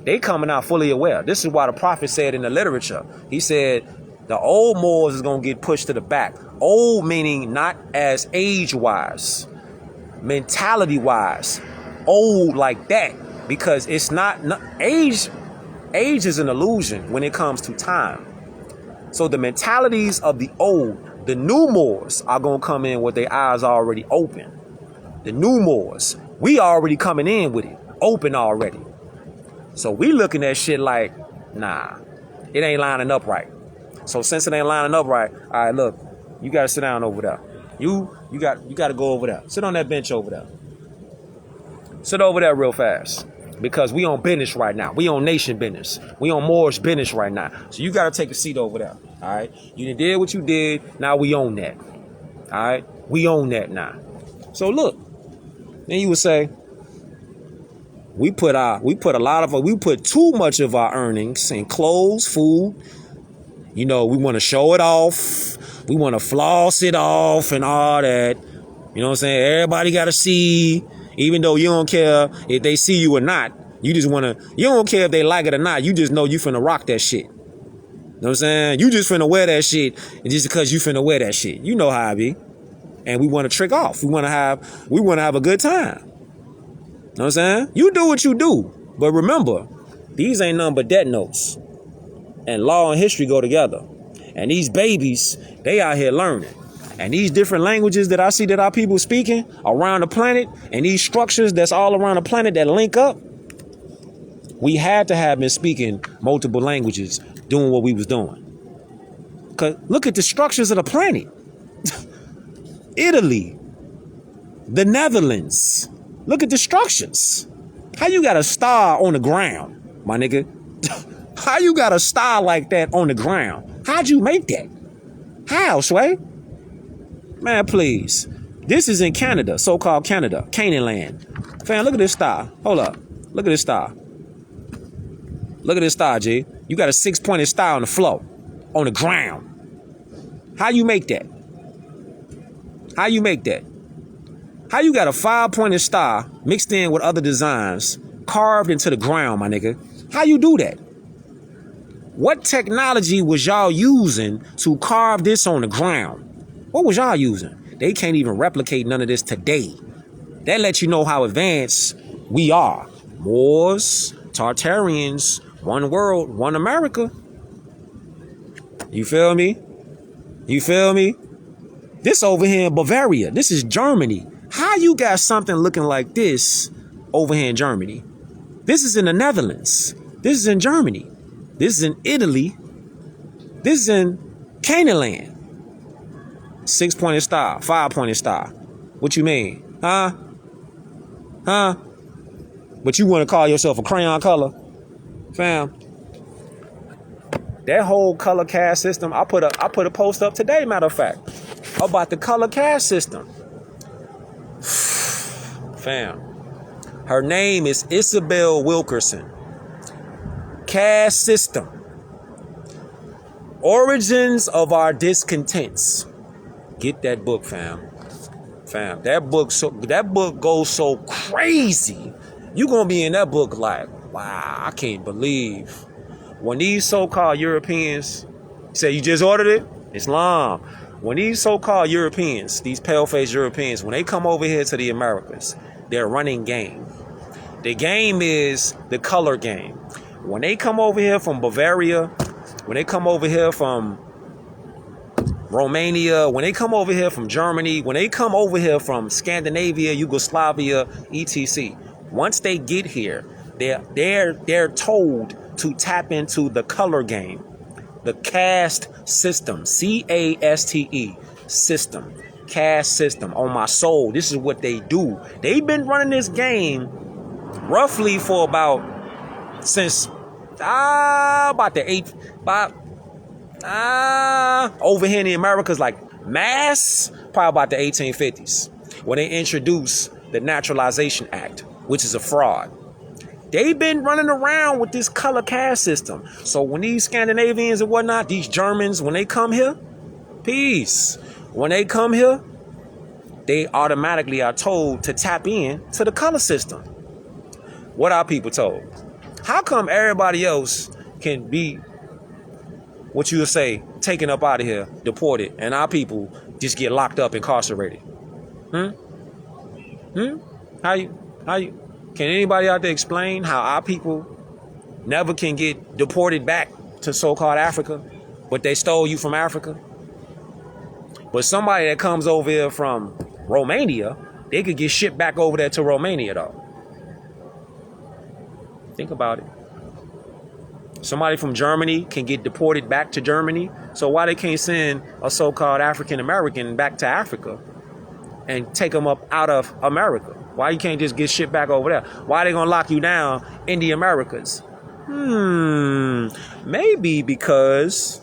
they coming out fully aware. This is why the prophet said in the literature, he said the old Moors is going to get pushed to the back. Old meaning not as age-wise, mentality-wise. Old like that. Because it's not age is an illusion when it comes to time. So the mentalities of the old, the new Moors are going to come in with their eyes already open. The new Moors, we already coming in with it, open already. So we looking at shit like, nah, it ain't lining up right. So since it ain't lining up right, all right, look, you got to sit down over there. You got to go over there. Sit on that bench over there. Sit over there real fast. Because we on business right now. We on nation business. We on Moorish business right now. So you got to take a seat over there. All right. You did what you did. Now we own that. All right. We own that now. So look. Then you would say, we put too much of our earnings in clothes, food. You know, we want to show it off. We want to floss it off and all that. You know what I'm saying? Everybody got to see. Even though you don't care if they see you or not, you don't care if they like it or not. You just know you finna rock that shit. You know what I'm saying? You just finna wear that shit just because you finna wear that shit. You know how I be. And we want to trick off. We want to have a good time. You know what I'm saying? You do what you do. But remember, these ain't nothing but debt notes. And law and history go together. And these babies, they out here learning. And these different languages that I see that our people speaking around the planet, and these structures that's all around the planet that link up, we had to have been speaking multiple languages doing what we was doing. Because look at the structures of the planet. Italy, the Netherlands. Look at the structures. How you got a star on the ground, my nigga? How you got a star like that on the ground? How'd you make that? How, Sway? Man, please. This is in Canada, so-called Canada, Canaan land. Fam, look at this star. Hold up. Look at this star. Look at this star, G. You got a 6-pointed star on the floor, on the ground. How you make that? How you make that? How you got a 5-pointed star mixed in with other designs carved into the ground, my nigga? How you do that? What technology was y'all using to carve this on the ground? What was y'all using? They can't even replicate none of this today. That lets you know how advanced we are. Moors, Tartarians, one world, one America. You feel me? You feel me? This over here in Bavaria. This is Germany. How you got something looking like this over here in Germany? This is in the Netherlands. This is in Germany. This is in Italy. This is in Canaan. 6-pointed star, 5-pointed star. What you mean? Huh? But you want to call yourself a crayon color? Fam. That whole color caste system, I put a post up today, matter of fact, about the color caste system. Fam. Her name is Isabel Wilkerson. Caste system. Origins of Our Discontents. Get that book, fam. Fam, that book goes so crazy. You gonna be in that book like, wow, I can't believe. When these so-called Europeans say you just ordered it, Islam. When these so-called Europeans, these pale-faced Europeans, when they come over here to the Americas, they're running game. The game is the color game. When they come over here from Bavaria, when they come over here from Romania, when they come over here from Germany, when they come over here from Scandinavia, Yugoslavia, etc. Once they get here, they're told to tap into the color game, the caste system, CASTE system, caste system. On my soul, this is what they do. They've been running this game roughly for since about the over here in the Americas, like mass, probably about the 1850s, when they introduced the Naturalization Act, which is a fraud. They've been running around with this color caste system. So when these Scandinavians and whatnot, these Germans, when they come here, peace. When they come here, they automatically are told to tap in to the color system. What are people told? How come everybody else can be, what you would say, taken up out of here, deported, and our people just get locked up, incarcerated? How you? Can anybody out there explain how our people never can get deported back to so-called Africa, but they stole you from Africa? But somebody that comes over here from Romania, they could get shipped back over there to Romania, though. Think about it. Somebody from Germany can get deported back to Germany. So why they can't send a so-called African American back to Africa and take them up out of America? Why you can't just get shipped back over there? Why they gonna lock you down in the Americas? Maybe because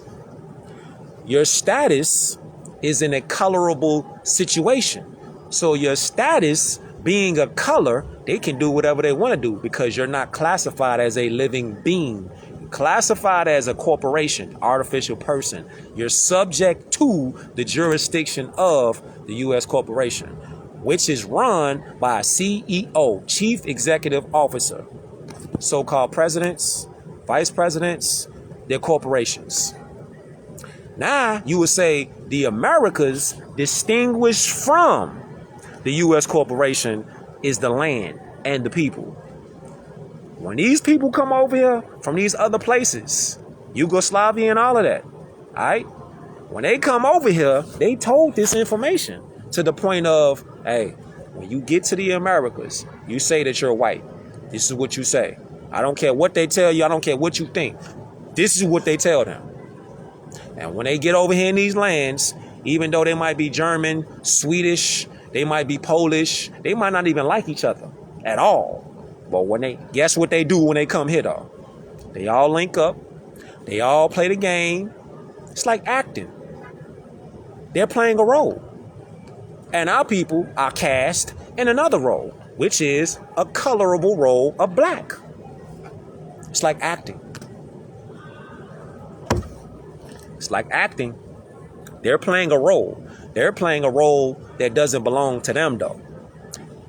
your status is in a colorable situation. So your status being a color, they can do whatever they want to do because you're not classified as a living being. You're classified as a corporation, artificial person. You're subject to the jurisdiction of the U.S. corporation, which is run by a CEO, Chief Executive Officer. So-called presidents, vice presidents, they're corporations. Now, you would say the Americas, distinguished from the U.S. corporation, is the land and the people. When these people come over here from these other places, Yugoslavia and all of that, all right? When they come over here, they told this information to the point of, hey, when you get to the Americas, you say that you're white. This is what you say. I don't care what they tell you. I don't care what you think. This is what they tell them. And when they get over here in these lands, even though they might be German, Swedish, they might be Polish, they might not even like each other at all. But guess what they do when they come here, though? They all link up. They all play the game. It's like acting. They're playing a role. And our people are cast in another role, which is a colorable role of black. It's like acting. It's like acting. They're playing a role. They're playing a role that doesn't belong to them, though.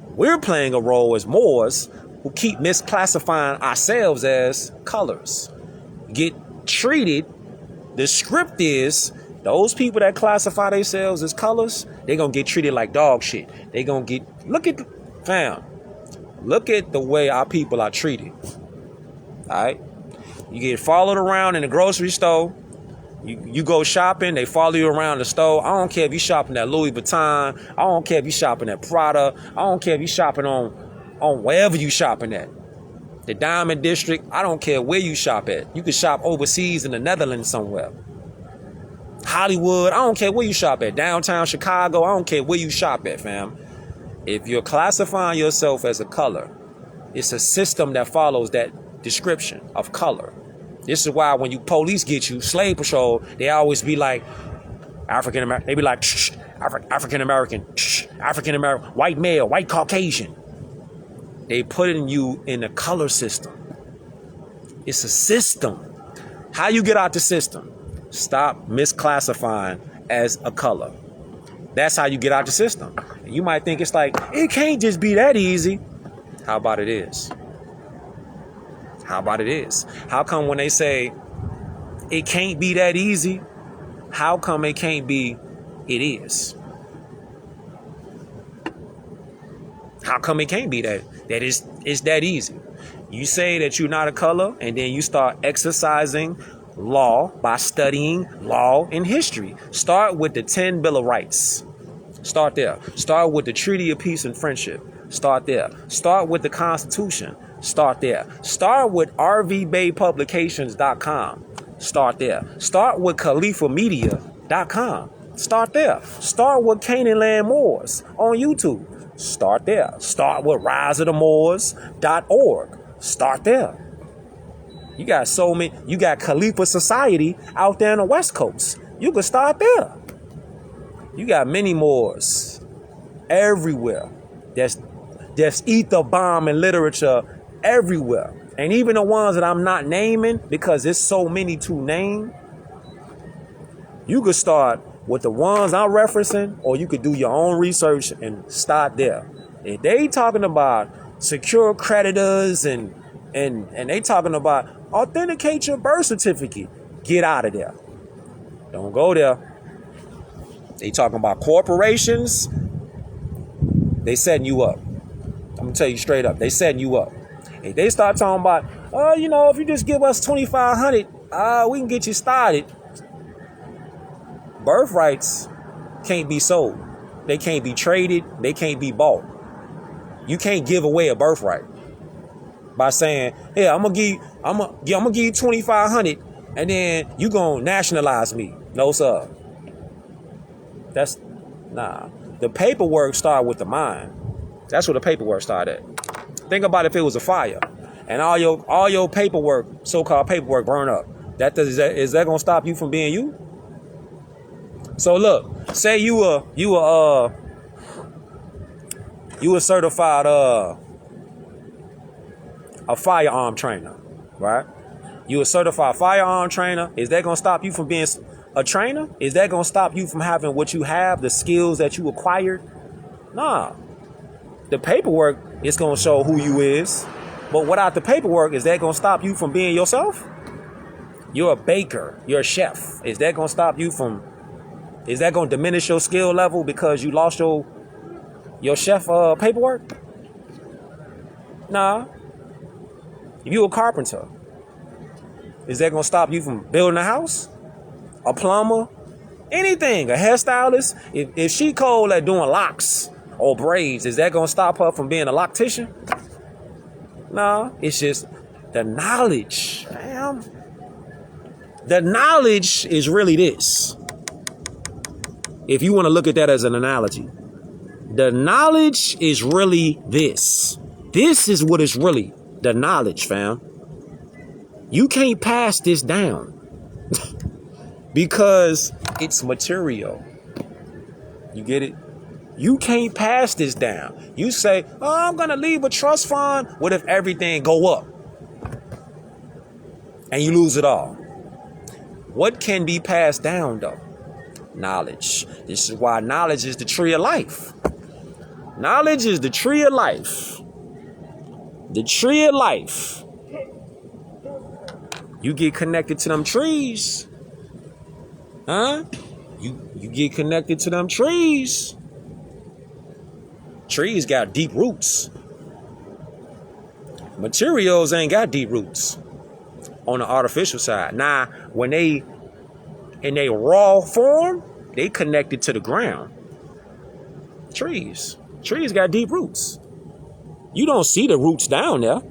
We're playing a role as Moors who keep misclassifying ourselves as colors. Get treated. The script is those people that classify themselves as colors, they're going to get treated like dog shit. They're going to get, look at the way our people are treated. All right. You get followed around in the grocery store. You go shopping, they follow you around the store. I don't care if you shopping at Louis Vuitton. I don't care if you shopping at Prada. I don't care if you shopping on wherever you shopping at. The Diamond District, I don't care where you shop at. You can shop overseas in the Netherlands somewhere. Hollywood, I don't care where you shop at. Downtown Chicago, I don't care where you shop at, fam. If you're classifying yourself as a color, it's a system that follows that description of color. This is why when you police get you, slave patrol, they always be like African American. They be like African American, African American, white male, white Caucasian. They putting you in a color system. It's a system. How you get out the system? Stop misclassifying as a color. That's how you get out the system. You might think it's like, it can't just be that easy. How about it is? How about it is? How come when they say it can't be that easy, how come it can't be it is? How come it can't be that it's that easy? You say that you're not a color, and then you start exercising law by studying law and history. Start with the 10 Bill of Rights. Start there. Start with the Treaty of Peace and Friendship. Start there. Start with the Constitution. Start there. Start with rvbaypublications.com. Start there. Start with khalifamedia.com. Start there. Start with Canaan Land Moors on YouTube. Start there. Start with riseofthemoors.org. Start there. You got so many. You got Khalifa Society out there on the West Coast. You can start there. You got many Moors everywhere. There's ether bomb and literature everywhere. And even the ones that I'm not naming, because there's so many to name, you could start with the ones I'm referencing, or you could do your own research and start there. If they talking about secure creditors and they talking about authenticate your birth certificate, get out of there. Don't go there. They talking about corporations. They setting you up. I'm gonna tell you straight up. They setting you up. If they start talking about, if you just give us $2,500, we can get you started. Birthrights can't be sold. They can't be traded. They can't be bought. You can't give away a birthright by saying, "Yeah, I'm gonna give you $2,500, and then you gonna nationalize me." No, sir. That's nah. The paperwork start with the mind. That's where the paperwork started at. Think about if it was a fire, and all your paperwork, so-called paperwork, burn up. Is that gonna stop you from being you? So look, say you a certified a firearm trainer, right? You a certified firearm trainer. Is that gonna stop you from being a trainer? Is that gonna stop you from having what you have, the skills that you acquired? Nah. The paperwork is gonna show who you is, but without the paperwork, is that gonna stop you from being yourself? You're a baker. You're a chef. Is that gonna stop you from? Is that gonna diminish your skill level because you lost your chef paperwork? Nah. If you a carpenter, is that gonna stop you from building a house? A plumber? Anything? A hairstylist? If she cold at doing locks or braids, is that gonna stop her from being a loctician? Nah. It's just the knowledge, fam. The knowledge is really this. If you want to look at that as an analogy, the knowledge is really this. This is what is really the knowledge, fam. You can't pass this down because it's material. You get it? You can't pass this down. You say, I'm going to leave a trust fund. What if everything go up and you lose it all? What can be passed down, though? Knowledge. This is why knowledge is the tree of life. Knowledge is the tree of life. The tree of life. You get connected to them trees. Huh? You get connected to them trees. Trees got deep roots. Materials ain't got deep roots on the artificial side. Now, when they in a raw form, they connected to the ground. Trees got deep roots. You don't see the roots down there,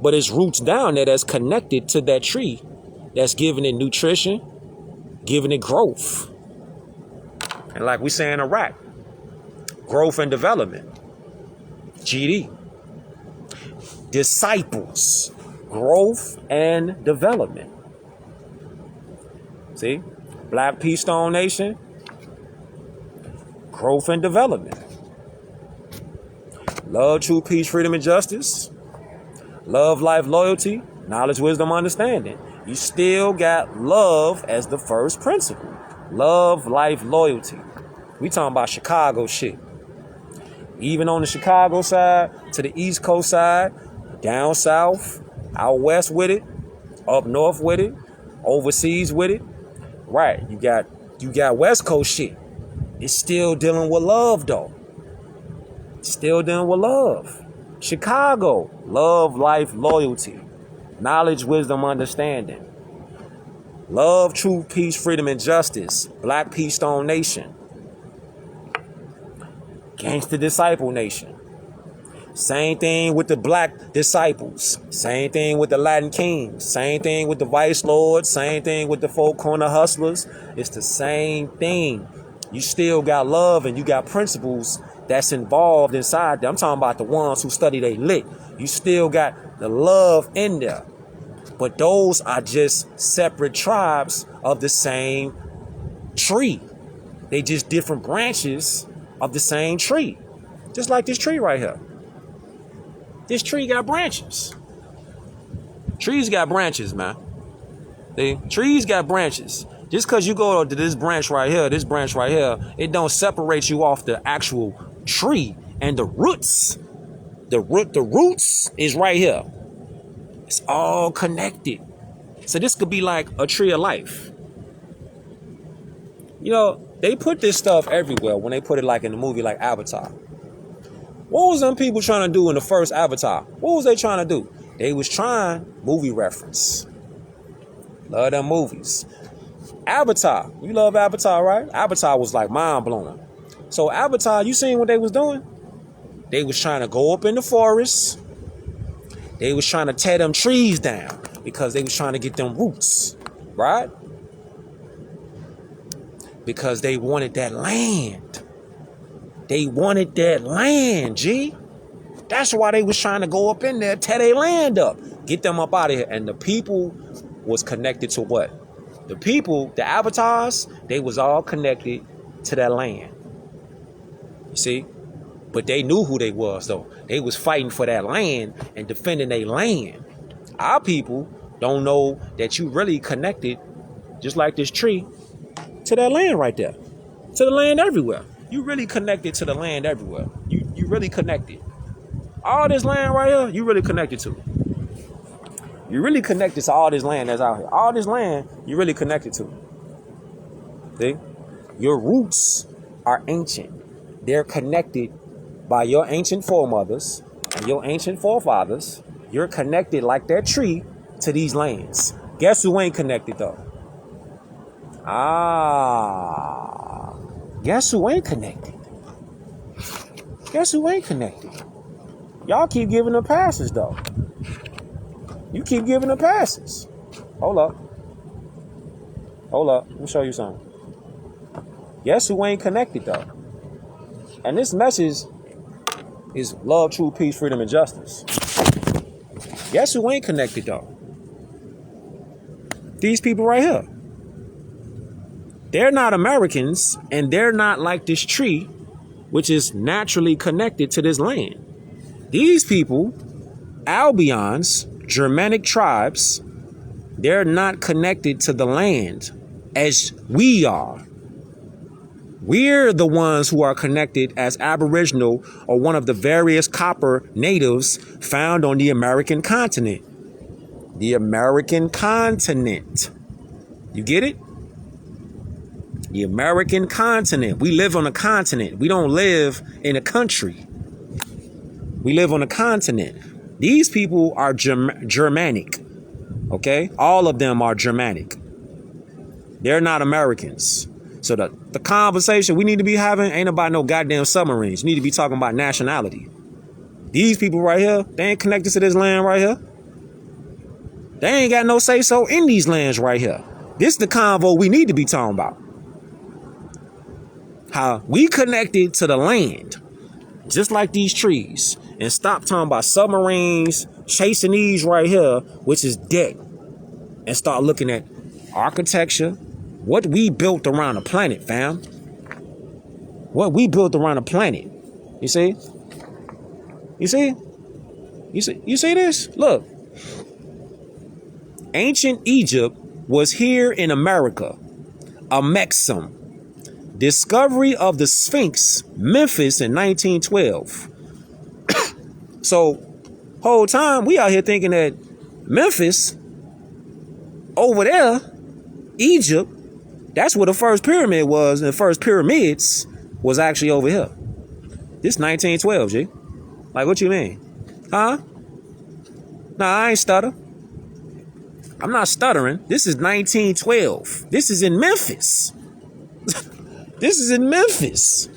but it's roots down there that's connected to that tree, that's giving it nutrition, giving it growth. And like we say in Iraq, growth and development, GD. Disciples, growth and development. See, Black Peace Stone Nation, growth and development. Love, truth, peace, freedom, and justice. Love, life, loyalty, knowledge, wisdom, understanding. You still got love as the first principle. Love, life, loyalty. We talking about Chicago shit. Even on the Chicago side, to the East Coast side, down south, out west with it, up north with it, overseas with it. Right, you got West Coast shit. It's still dealing with love though. Still dealing with love. Chicago, love, life, loyalty, knowledge, wisdom, understanding. Love, truth, peace, freedom, and justice. Black Peace Stone Nation. Gangsta Disciple Nation. Same thing with the Black Disciples. Same thing with the Latin Kings. Same thing with the Vice Lords. Same thing with the Four Corner Hustlers. It's the same thing. You still got love and you got principles that's involved inside them. I'm talking about the ones who study they lit. You still got the love in there. But those are just separate tribes of the same tree. They just different branches of the same tree. Just like this tree right here. This tree got branches. Trees got branches, man. See? Trees got branches. Just because you go to this branch right here, it don't separate you off the actual tree and the roots. The roots is right here. It's all connected. So this could be like a tree of life. You know, they put this stuff everywhere when they put it like in the movie like Avatar. What was them people trying to do in the first Avatar? What was they trying to do? They was trying movie reference. Love them movies. Avatar. You love Avatar, right? Avatar was like mind blowing. So Avatar, you seen what they was doing? They was trying to go up in the forest. They was trying to tear them trees down because they was trying to get them roots, right? Because they wanted that land. They wanted that land, G. That's why they was trying to go up in there, tear their land up, get them up out of here. And the people was connected to what? The people, the avatars, they was all connected to that land. You see? But they knew who they was, though. They was fighting for that land and defending their land. Our people don't know that you really connected, just like this tree, to that land right there. To the land everywhere. You really connected to the land everywhere. You really connected. All this land right here, you really connected to. You really connected to all this land that's out here. All this land, you really connected to. See? Your roots are ancient. They're connected by your ancient foremothers and your ancient forefathers. You're connected like that tree to these lands. Guess who ain't connected though? Guess who ain't connected? Guess who ain't connected? Y'all keep giving them passes though. You keep giving them passes. Hold up. Let me show you something. Guess who ain't connected though? And this message is love, truth, peace, freedom, and justice. Guess who ain't connected though? These people right here. They're not Americans, and they're not like this tree, which is naturally connected to this land. These people, Albions, Germanic tribes, they're not connected to the land as we are. We're the ones who are connected as Aboriginal or one of the various copper natives found on the American continent. The American continent. You get it? The American continent. We live on a continent. We don't live in a country. We live on a continent. These people are Germanic. Okay? All of them are Germanic. They're not Americans. So the conversation we need to be having ain't about no goddamn submarines. You need to be talking about nationality. These people right here, they ain't connected to this land right here. They ain't got no say-so in these lands right here. This is the convo we need to be talking about. How we connected to the land, just like these trees. And stop talking about submarines, chasing these right here, which is dead. And start looking at architecture, what we built around the planet, fam. What we built around the planet. You see? You see? You see this? Look. Ancient Egypt was here in America. Amexem. Discovery of the Sphinx, Memphis in 1912. So, whole time we out here thinking that Memphis, over there, Egypt, that's where the first pyramid was, and the first pyramids was actually over here. This 1912, G. Like, what you mean? Huh? Nah, I ain't stutter. I'm not stuttering. This is 1912. This is in Memphis. This is in Memphis.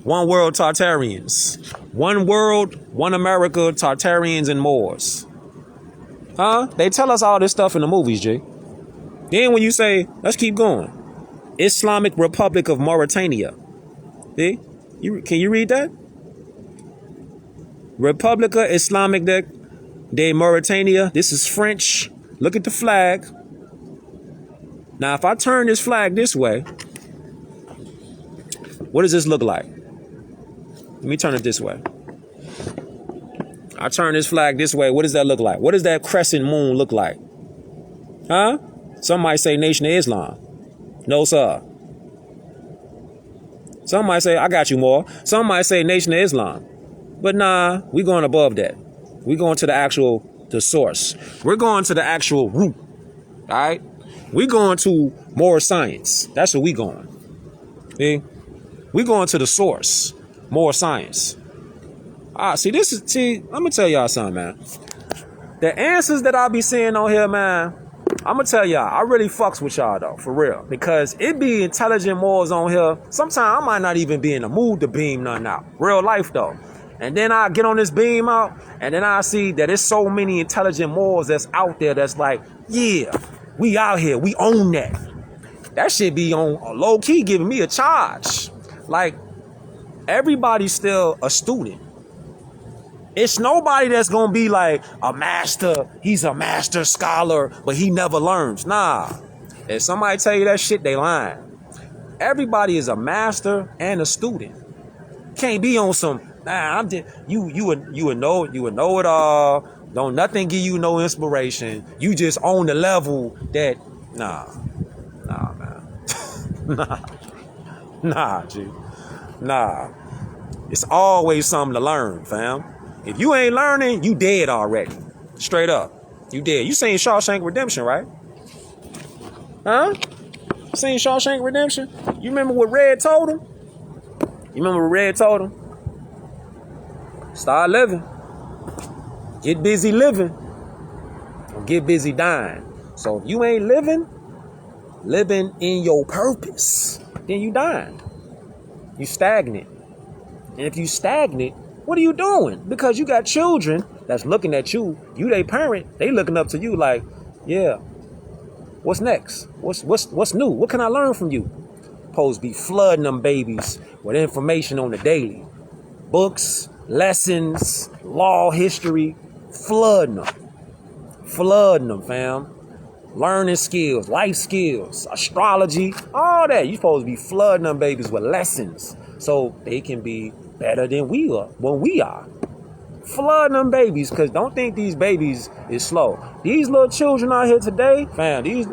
One world Tartarians. One world, one America, Tartarians and Moors. Huh? They tell us all this stuff in the movies, G. Then when you say, let's keep going. Islamic Republic of Mauritania. See? Can you read that? Republica Islamic de Mauritania. This is French. Look at the flag. Now, if I turn this flag this way, what does this look like? Let me turn it this way. I turn this flag this way. What does that look like? What does that crescent moon look like? Huh? Some might say Nation of Islam. No, sir. Some might say, I got you more. Some might say Nation of Islam. But nah, we going above that. We going to the source. We're going to the actual root. All right? We going to more science. That's where we going. See? We going to the source. More science. See, let me tell y'all something, man. The answers that I'll be seeing on here, man, I'm gonna tell y'all, I really fucks with y'all though, for real. Because it be intelligent morals on here. Sometimes I might not even be in the mood to beam nothing out. Real life though. And then I get on this beam out, and then I see that there's so many intelligent morals that's out there that's like, yeah, we out here, we own that. That shit be on low key giving me a charge. Like, everybody's still a student. It's nobody that's gonna be like a master. He's a master scholar, but he never learns. Nah. If somebody tell you that shit, they lying. Everybody is a master and a student. Can't be on some. Nah, I'm just you would know it all. Don't nothing give you no inspiration. You just own the level that. Nah, man. nah, G. Nah. It's always something to learn, fam. If you ain't learning, you dead already. Straight up. You dead. You seen Shawshank Redemption, right? Huh? Seen Shawshank Redemption? You remember what Red told him? You remember what Red told him? Start living. Get busy living. Or get busy dying. So if you ain't living in your purpose, then you dying. You stagnant. And if you stagnant, what are you doing? Because you got children that's looking at you. You they parent. They looking up to you like, yeah. What's next? What's new? What can I learn from you? Supposed to be flooding them babies with information on the daily. Books, lessons, law, history. Flooding them, fam. Learning skills, life skills, astrology, all that. You supposed to be flooding them babies with lessons so they can be better than we are when we are. Flooding them babies, because don't think these babies is slow. These little children out here today, fam, these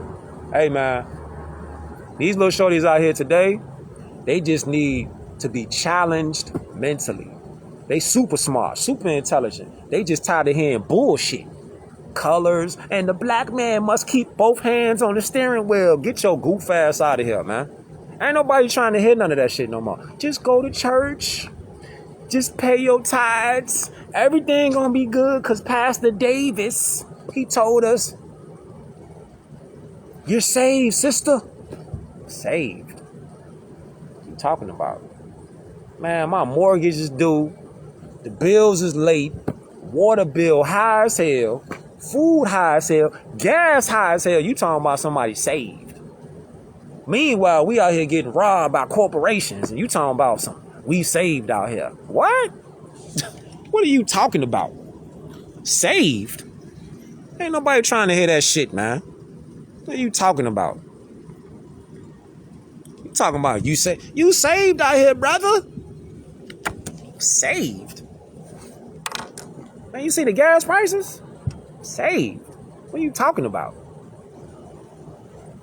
little shorties out here today, they just need to be challenged mentally. They super smart, super intelligent. They just tired of hearing bullshit. Colors, and the black man must keep both hands on the steering wheel. Get your goof ass out of here, man. Ain't nobody trying to hear none of that shit no more. Just go to church. Just pay your tithes. Everything gonna be good because Pastor Davis, he told us. You're saved, sister. Saved. What you talking about? Man, my mortgage is due. The bills is late. Water bill high as hell. Food high as hell. Gas high as hell. You talking about somebody saved. Meanwhile, we out here getting robbed by corporations. And you talking about something. We saved out here. What? What are you talking about? Saved? Ain't nobody trying to hear that shit, man. What are you talking about? You talking about you saved out here, brother? Saved? Man, you see the gas prices? Saved? What are you talking about?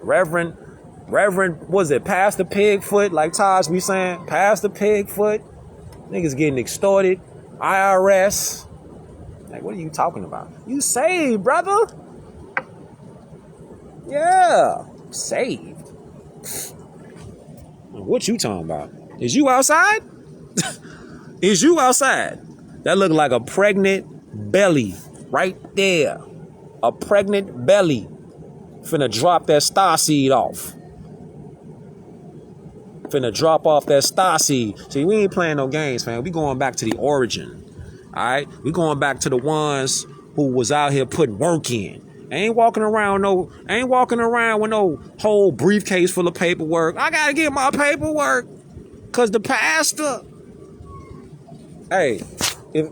Reverend, was it Pastor Pigfoot, like Taj be saying? Pastor Pigfoot? Niggas getting extorted. IRS. Like, what are you talking about? You saved, brother. Yeah, saved. What you talking about? Is you outside? Is you outside? That look like a pregnant belly right there. A pregnant belly. Finna drop that star seed off. Finna drop off that star seed. See, we ain't playing no games, man. We going back to the origin. All right? We going back to the ones who was out here putting work in. Ain't walking around with no whole briefcase full of paperwork. I gotta get my paperwork. Cause the pastor. Hey, if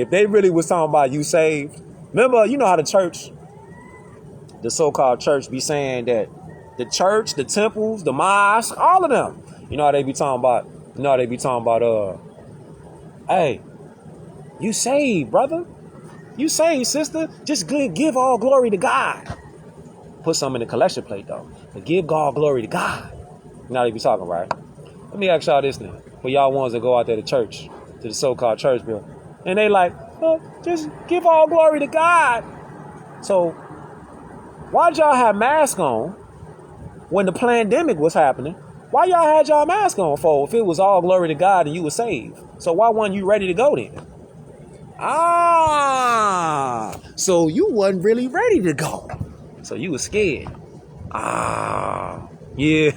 they really was talking about you saved, remember, you know how the so-called church be saying that the church, the temples, the mosque, all of them, you know how they be talking about, hey, you saved, brother. You saved, sister. Just give all glory to God. Put some in the collection plate, though. But give all glory to God. You know how they be talking, right? Let me ask y'all this now. For y'all ones that go out there to church, to the so-called church bill. And they like, just give all glory to God. So, why'd y'all have masks on when the pandemic was happening? Why y'all had y'all mask on for if it was all glory to God and you were saved? So why weren't you ready to go then? So you wasn't really ready to go. So you was scared. Yeah.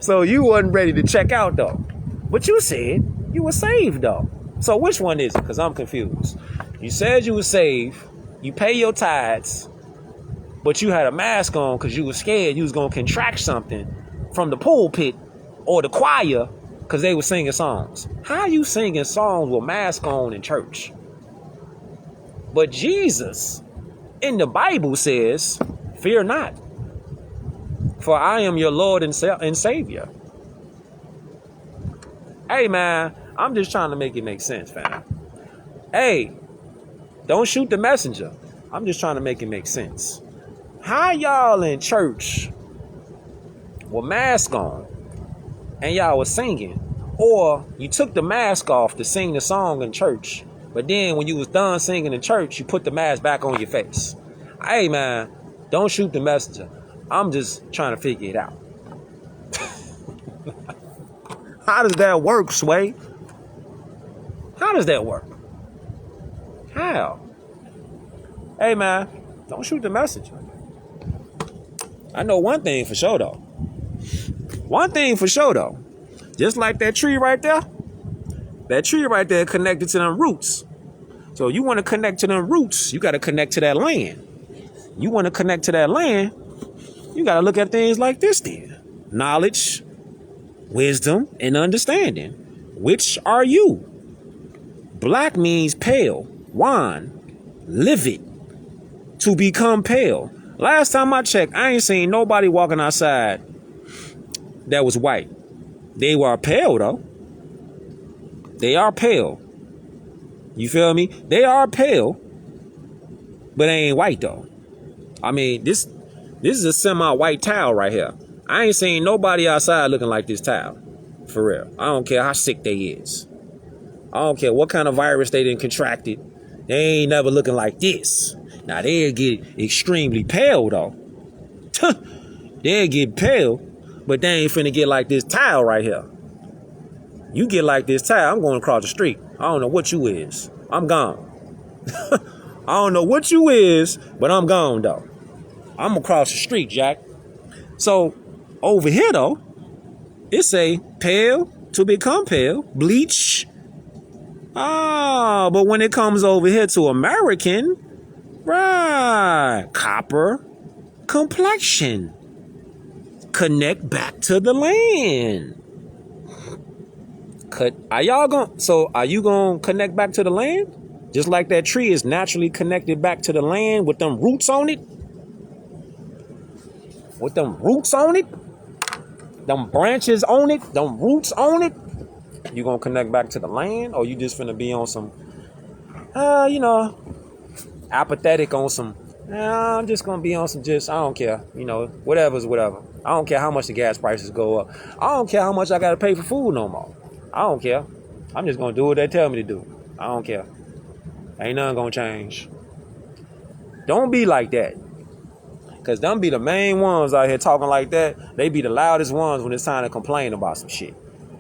So you wasn't ready to check out though. But you said you were saved though. So which one is it? Because I'm confused. You said you were saved. You pay your tithes. But you had a mask on because you were scared you was going to contract something from the pulpit or the choir because they were singing songs. How you singing songs with mask on in church? But Jesus in the Bible says, fear not, for I am your Lord and Savior. Hey, man, I'm just trying to make it make sense, fam. Hey, don't shoot the messenger. I'm just trying to make it make sense. How y'all in church with mask on and y'all was singing, or you took the mask off to sing the song in church, but then when you was done singing in church, you put the mask back on your face? Hey, man, don't shoot the messenger. I'm just trying to figure it out. How does that work, Sway? How does that work? How? Hey, man, don't shoot the messenger. I know one thing for sure, though. Just like that tree right there. That tree right there connected to them roots. So you want to connect to them roots, you got to connect to that land. You want to connect to that land, you got to look at things like this then. Knowledge, wisdom, and understanding. Which are you? Black means pale, wan, livid, to become pale. Last time I checked, I ain't seen nobody walking outside that was white. They were pale, though. They are pale. You feel me? They are pale, but they ain't white, though. I mean, this is a semi-white towel right here. I ain't seen nobody outside looking like this towel. For real. I don't care how sick they is. I don't care what kind of virus they done contracted. They ain't never looking like this. Now, they'll get extremely pale, though. They'll get pale, but they ain't finna get like this towel right here. You get like this towel, I'm going across the street. I don't know what you is. I'm gone. I don't know what you is, but I'm gone though. I'm across the street, Jack. So over here though, it say pale to become pale, bleach. Ah, but when it comes over here to American, right, copper complexion. Connect back to the land. Are you gonna connect back to the land? Just like that tree is naturally connected back to the land with them roots on it? With them roots on it? Them branches on it? Them roots on it? You gonna connect back to the land? Or you just finna be on some, apathetic on some, I'm just gonna be on some I don't care. Whatever's whatever. I don't care how much the gas prices go up. I don't care how much I gotta pay for food no more. I don't care. I'm just gonna do what they tell me to do. I don't care. Ain't nothing gonna change. Don't be like that. Cause them be the main ones out here talking like that. They be the loudest ones when it's time to complain about some shit.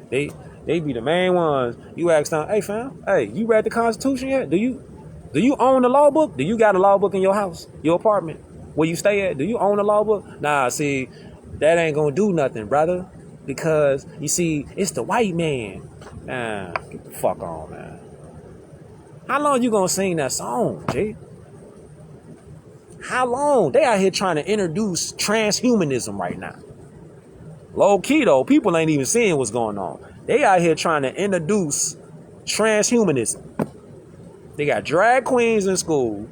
They be the main ones. You ask them, hey fam, you read the Constitution yet? Do you own the law book? Do you got a law book in your house, your apartment, where you stay at? Do you own a law book? Nah, see, that ain't gonna do nothing, brother. Because, you see, it's the white man. Nah, get the fuck on, man. How long you gonna sing that song, G? How long? They out here trying to introduce transhumanism right now. Low key, though, people ain't even seeing what's going on. They out here trying to introduce transhumanism. They got drag queens in school,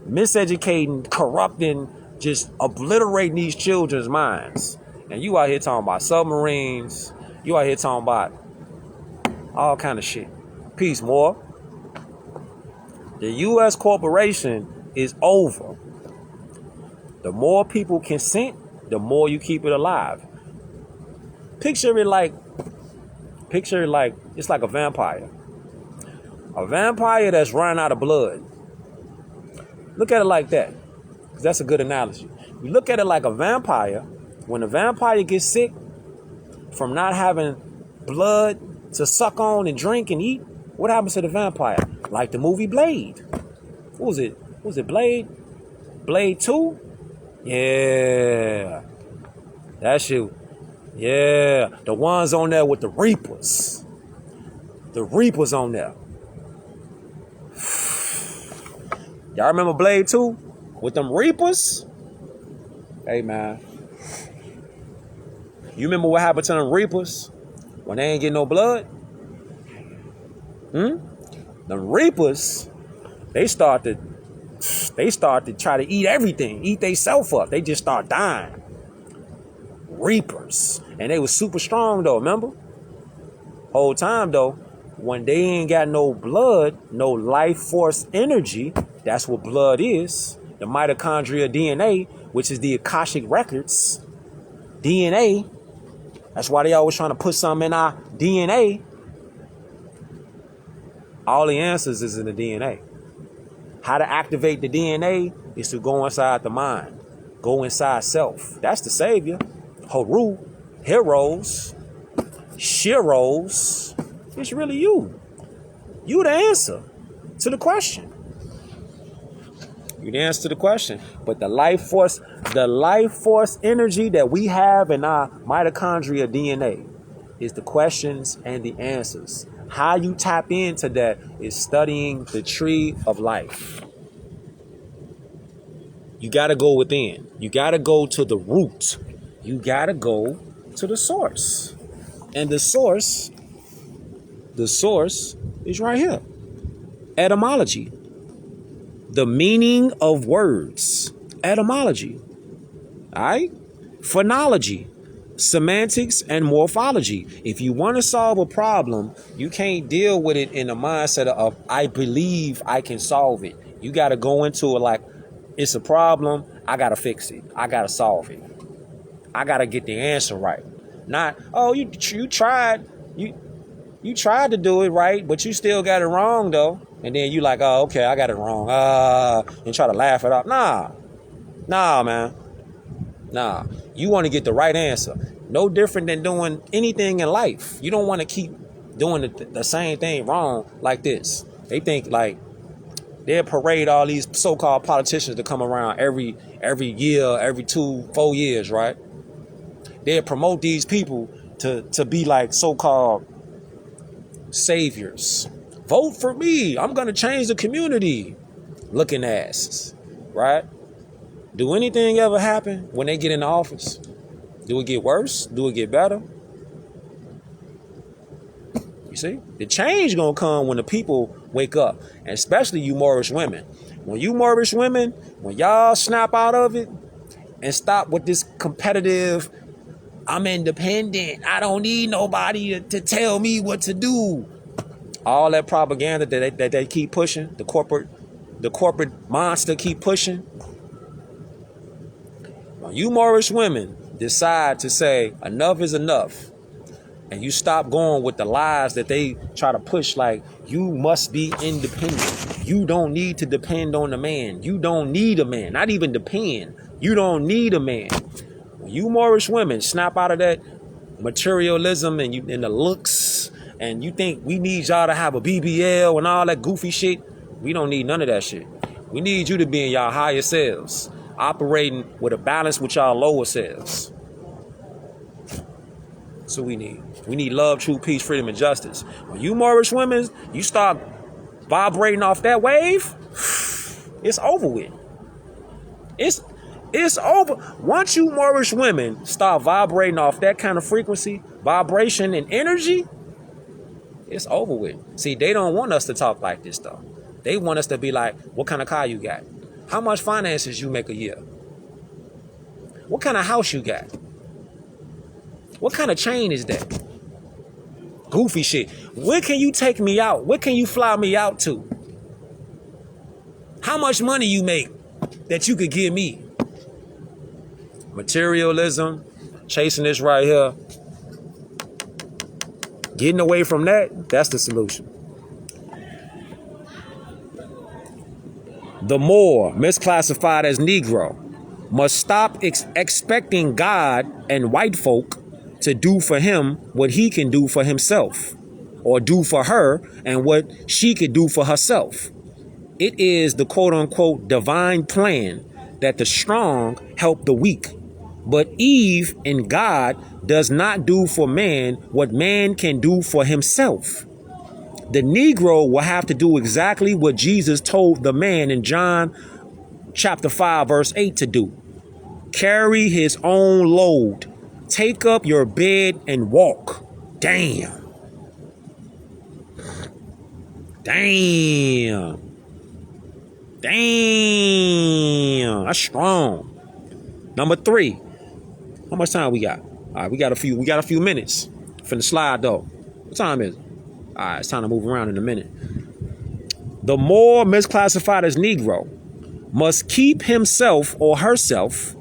miseducating, corrupting, just obliterating these children's minds. And you out here talking about submarines. You out here talking about all kind of shit. Peace, more. The U.S. corporation is over. The more people consent, the more you keep it alive. Picture it like it's like a vampire. A vampire that's running out of blood. Look at it like that. 'Cause that's a good analogy. You look at it like a vampire. When a vampire gets sick from not having blood to suck on and drink and eat, what happens to the vampire? Like the movie Blade. What was it? Was it Blade? Blade 2? Yeah. That's you. Yeah. The ones on there with the Reapers. The Reapers on there. Y'all remember Blade 2? With them Reapers? Hey, man. You remember what happened to them Reapers when they ain't get no blood? Them Reapers, they start to try to eat everything, eat they self up. They just start dying. Reapers. And they was super strong though, remember? Whole time though, when they ain't got no blood, no life force energy, that's what blood is. The mitochondria DNA, which is the Akashic records. DNA. That's why they always trying to put something in our DNA. All the answers is in the DNA. How to activate the DNA is to go inside the mind. Go inside self. That's the savior. Haru, heroes, Shiros. It's really you. You the answer to the question. You the answer to the question. But the life force energy that we have in our mitochondria DNA is the questions and the answers. How you tap into that is studying the tree of life. You got to go within. You got to go to the root. You got to go to the source. And the source is right here. Etymology. The meaning of words. Etymology. All right? Phonology. Semantics and morphology. If you want to solve a problem, you can't deal with it in the mindset of, I believe I can solve it. You got to go into it like, it's a problem. I got to fix it. I got to solve it. I got to get the answer right. Not, oh, you tried. You tried to do it right, but you still got it wrong, though. And then you like, oh, okay, I got it wrong. And try to laugh it off. Nah, man. Nah. You want to get the right answer. No different than doing anything in life. You don't want to keep doing the same thing wrong like this. They think like They'll parade all these so-called politicians to come around every year, every 4 years, right? They'll promote these people to be like so-called saviors. Vote for me. I'm gonna change the community. Looking asses, right? Do anything ever happen when they get in the office? Do it get worse? Do it get better? You see, the change gonna come when the people wake up, and especially you Moorish women. When you Moorish women, when y'all snap out of it and stop with this competitive, I'm independent, I don't need nobody to tell me what to do. All that propaganda that they keep pushing, the corporate monster keep pushing. When you Moorish women decide to say enough is enough, and you stop going with the lies that they try to push, like you must be independent, you don't need to depend on a man, you don't need a man, not even depend, you don't need a man. When you Moorish women snap out of that materialism and the looks, and you think we need y'all to have a BBL and all that goofy shit, we don't need none of that shit. We need you to be in y'all higher selves, operating with a balance with y'all lower selves. That's what we need. We need love, truth, peace, freedom, and justice. When you Moorish women, you start vibrating off that wave, it's over with. It's over. Once you Moorish women start vibrating off that kind of frequency, vibration, and energy, it's over with. See, they don't want us to talk like this, though. They want us to be like, what kind of car you got? How much finances you make a year? What kind of house you got? What kind of chain is that? Goofy shit. Where can you take me out? Where can you fly me out to? How much money you make that you could give me? Materialism, chasing this right here. Getting away from that, that's the solution. The Moor, misclassified as Negro, must stop expecting God and white folk to do for him what he can do for himself, or do for her and what she could do for herself. It is the quote-unquote divine plan that the strong help the weak. But Eve in God does not do for man what man can do for himself. The Negro will have to do exactly what Jesus told the man in John chapter 5, verse 8 to do. Carry his own load. Take up your bed and walk. Damn. Damn. Damn. That's strong. Number 3. How much time we got? All right, we got a few minutes. Finna slide though. What time is it? All right, it's time to move around in a minute. The Moor, misclassified as Negro, must keep himself or herself,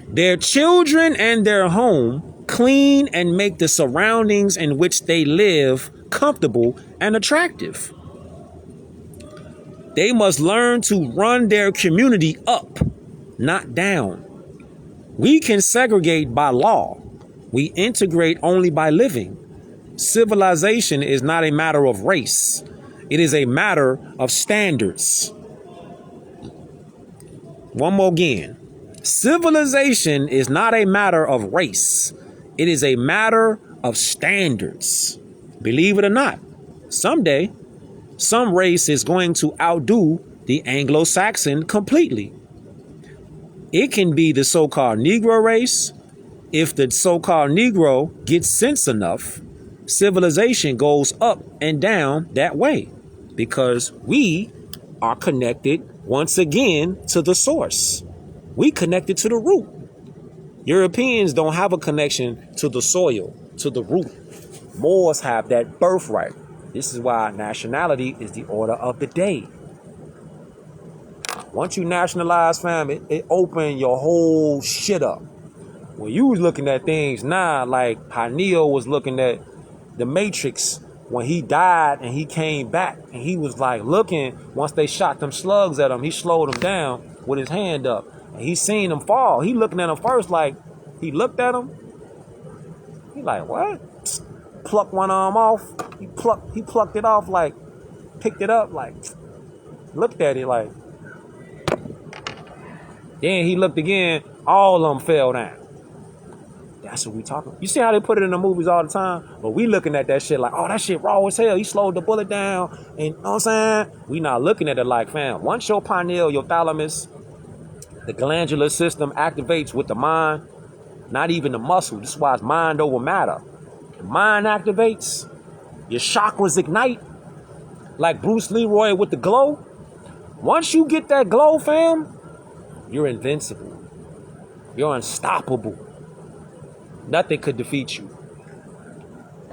their children and their home clean, and make the surroundings in which they live comfortable and attractive. They must learn to run their community up, not down. We can segregate by law. We integrate only by living. Civilization is not a matter of race. It is a matter of standards. One more again. Civilization is not a matter of race. It is a matter of standards. Believe it or not, someday, some race is going to outdo the Anglo-Saxon completely. It can be the so-called Negro race. If the so-called Negro gets sense enough, civilization goes up and down that way, because we are connected once again to the source. We connected to the root. Europeans don't have a connection to the soil, to the root. Moors have that birthright. This is why nationality is the order of the day. Once you nationalize, fam, it opened your whole shit up. When you was looking at things now, like how Neo was looking at the Matrix when he died and he came back, and he was like looking, once they shot them slugs at him, he slowed them down with his hand up. And he seen them fall. He looking at them first, like, he looked at him. He like, what? Plucked one arm off. He plucked it off, like, picked it up, like, looked at it like, then he looked again, all of them fell down. That's what we talking. You see how they put it in the movies all the time? But we looking at that shit like, oh, that shit raw as hell. He slowed the bullet down. And you know what I'm saying? We not looking at it like, fam, once your pineal, your thalamus, the glandular system activates with the mind, not even the muscle. This is why it's mind over matter. The mind activates, your chakras ignite, like Bruce Leroy with the glow. Once you get that glow, fam, you're invincible. You're unstoppable. Nothing could defeat you.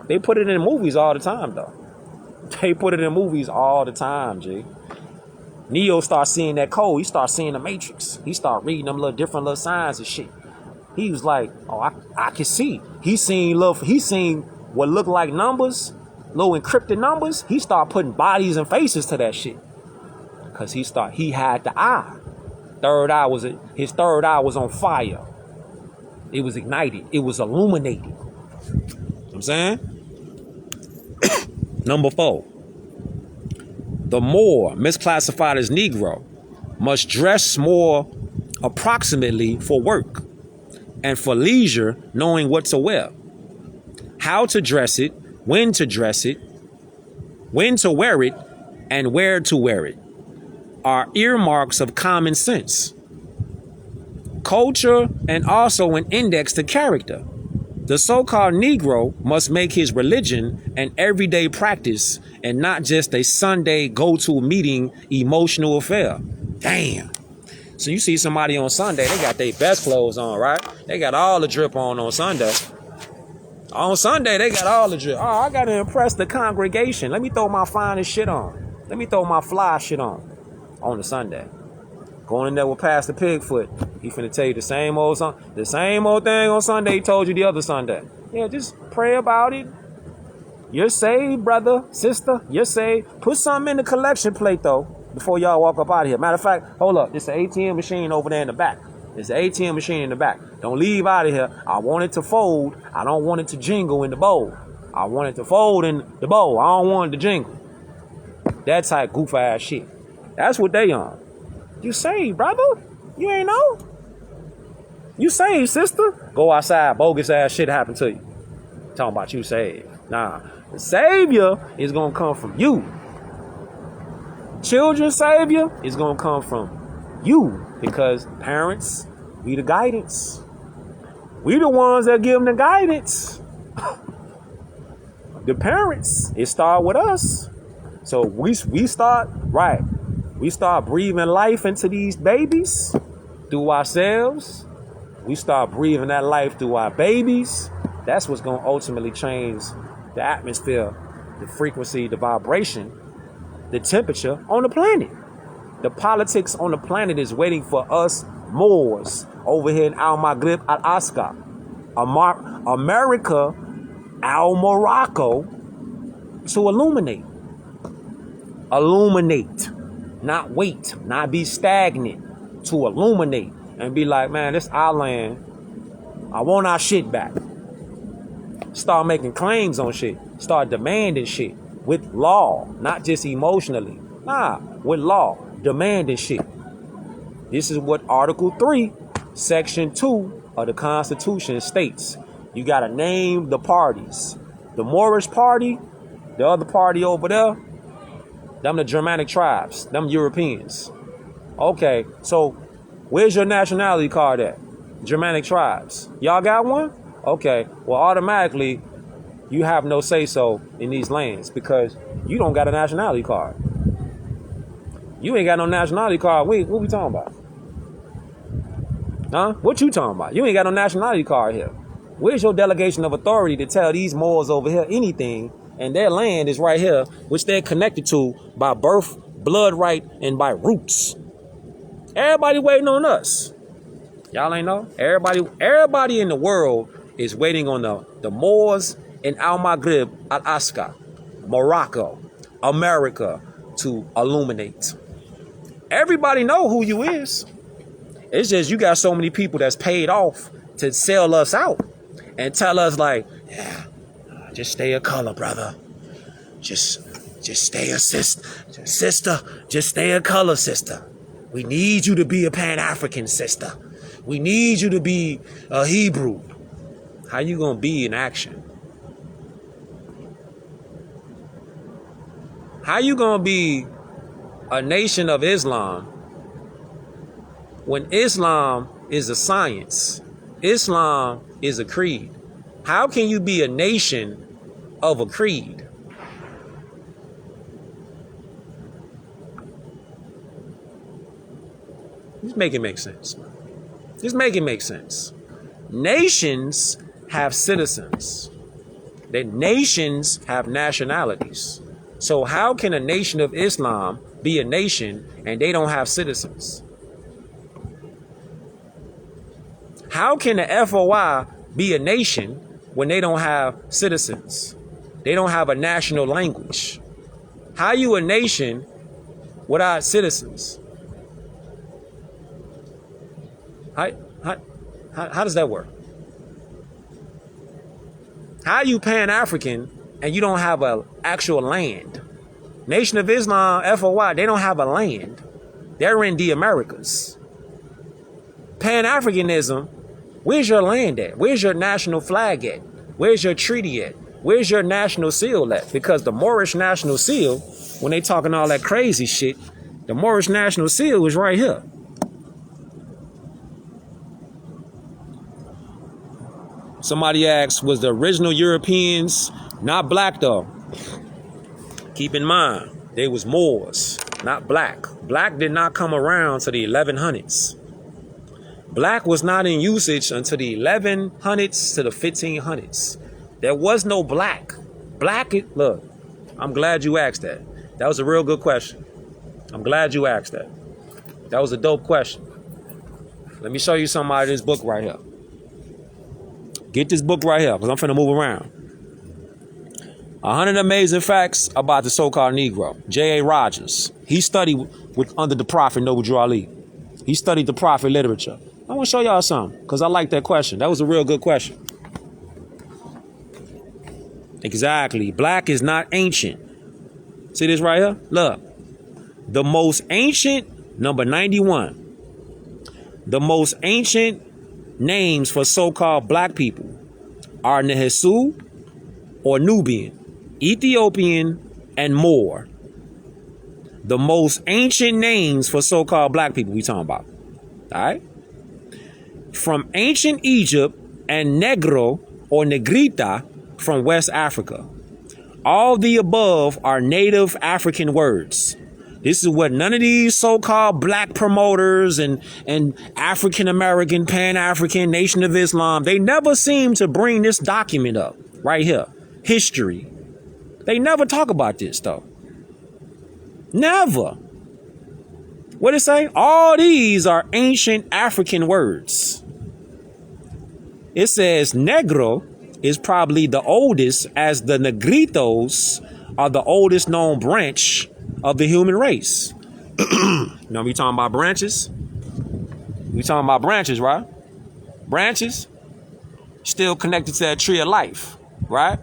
They put it in movies all the time, though. They put it in movies all the time, G. Neo starts seeing that code. He starts seeing the Matrix. He starts reading them little different little signs and shit. He was like, oh, I can see. He seen what looked like numbers, little encrypted numbers. He started putting bodies and faces to that shit. Because he had the eye. His third eye was on fire. It was ignited. It was illuminated. You know what I'm saying? Number 4. The Moor, misclassified as Negro, must dress more approximately for work and for leisure, knowing what to wear, how to dress it, when to wear it, and where to wear it, are earmarks of common sense, culture, and also an index to character. The so-called Negro must make his religion an everyday practice and not just a Sunday go-to meeting emotional affair. Damn. So you see somebody on Sunday, they got their best clothes on, right? They got all the drip on Sunday. On Sunday, they got all the drip. Oh, I got to impress the congregation. Let me throw my finest shit on. Let me throw my fly shit on the Sunday. Going in there with Pastor Pigfoot. He finna tell you the same old thing on Sunday he told you the other Sunday. Yeah, just pray about it. You're saved, brother, sister. You're saved. Put something in the collection plate, though, before y'all walk up out of here. Matter of fact, hold up. There's an ATM machine over there in the back. There's an ATM machine in the back. Don't leave out of here. I want it to fold. I don't want it to jingle in the bowl. I want it to fold in the bowl. I don't want it to jingle. That type goof ass shit. That's what they on. You saved, brother. You ain't know. You saved, sister. Go outside. Bogus ass shit happened to you. Talking about you saved. Nah. The savior is going to come from you. Children's savior is going to come from you. Because parents, we the guidance. We the ones that give them the guidance. The parents, it start with us. So we start, right. We start breathing life into these babies through ourselves. We start breathing that life through our babies. That's what's going to ultimately change the atmosphere, the frequency, the vibration, the temperature on the planet. The politics on the planet is waiting for us Moors over here in Al-Maghrib Al-Aqsa. America, Al-Morocco, to illuminate. Illuminate. Not wait, not be stagnant, to illuminate and be like, man, this our land. I want our shit back. Start making claims on shit. Start demanding shit with law, not just emotionally. Nah, with law, demanding shit. This is what Article 3, Section 2 of the Constitution states. You got to name the parties. The Moorish party, the other party over there, them the Germanic tribes, them Europeans. Okay, so where's your nationality card at? Germanic tribes. Y'all got one? Okay, well, automatically, you have no say-so in these lands because you don't got a nationality card. You ain't got no nationality card. Wait, what we talking about? Huh? What you talking about? You ain't got no nationality card here. Where's your delegation of authority to tell these Moors over here anything? And their land is right here, which they're connected to by birth, blood right, and by roots. Everybody waiting on us. Y'all ain't know? Everybody in the world is waiting on the Moors in Al-Maghrib Al-Aqsa, Morocco, America, to illuminate. Everybody know who you is. It's just you got so many people that's paid off to sell us out and tell us like, yeah, just stay a color, brother. Just Just stay a sister. Just stay a color sister. We need you to be a Pan-African sister. We need you to be a Hebrew. How you gonna be in action? How you gonna be a nation of Islam when Islam is a science? Islam is a creed. How can you be a nation of a creed? Just make it make sense. Just make it make sense. Nations have citizens. The nations have nationalities. So how can a nation of Islam be a nation and they don't have citizens? How can the FOI be a nation when they don't have citizens? They don't have a national language. How you a nation without citizens? How does that work? How you Pan-African and you don't have an actual land? Nation of Islam, FOI, they don't have a land. They're in the Americas. Pan-Africanism, where's your land at? Where's your national flag at? Where's your treaty at? Where's your national seal at? Because the Moorish national seal, when they talking all that crazy shit, the Moorish national seal is right here. Somebody asked, was the original Europeans not black though? Keep in mind, they was Moors, not black. Black did not come around to the 1100s. Black was not in usage until the 1100s to the 1500s. There was no black. Look, I'm glad you asked that. That was a real good question. I'm glad you asked that. That was a dope question. Let me show you something out of this book right here. Get this book right here, because I'm finna move around. 100 Amazing Facts About the So-Called Negro. J.A. Rogers. He studied under the Prophet Noble Drew Ali. He studied the Prophet literature. I want to show y'all something, because I like that question. That was a real good question. Exactly. Black is not ancient. See this right here? Look. The most ancient, number 91. The most ancient names for so-called black people are Nehesu or Nubian, Ethiopian, and Moor. The most ancient names for so-called black people we talking about. All right? From ancient Egypt and Negro or Negrita from West Africa. All the above are native African words. This is what none of these so-called black promoters and African-American, Pan-African, Nation of Islam, they never seem to bring this document up right here. History. They never talk about this though. Never. What did it say? All these are ancient African words. It says Negro is probably the oldest, as the Negritos are the oldest known branch of the human race. Now we talking about branches? We talking about branches, right? Branches still connected to that tree of life, right?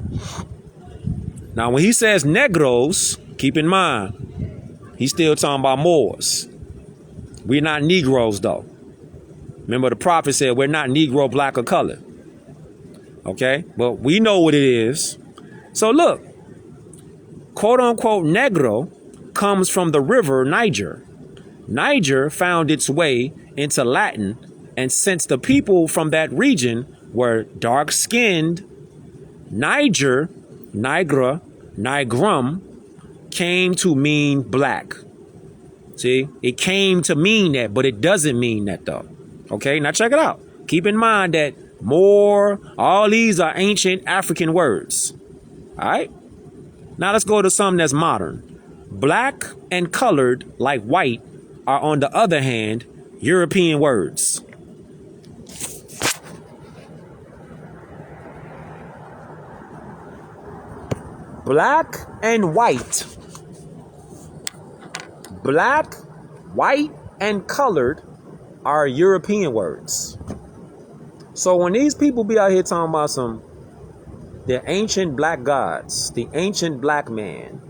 Now when he says Negros, keep in mind, he's still talking about Moors. We're not Negroes though. Remember the prophet said we're not Negro, black, or color. Okay? But we know what it is. So look, quote unquote Negro comes from the river Niger. Niger found its way into Latin, and since the people from that region were dark-skinned, Niger, Nigra, Nigrum came to mean black. See, it came to mean that, but it doesn't mean that though. Okay, now check it out. Keep in mind that Moor, all these are ancient African words. All right. Now let's go to something that's modern. Black and colored, like white, are on the other hand European words. Black and white. Black, white, and colored are European words. So when these people be out here talking about the ancient black gods, the ancient black man,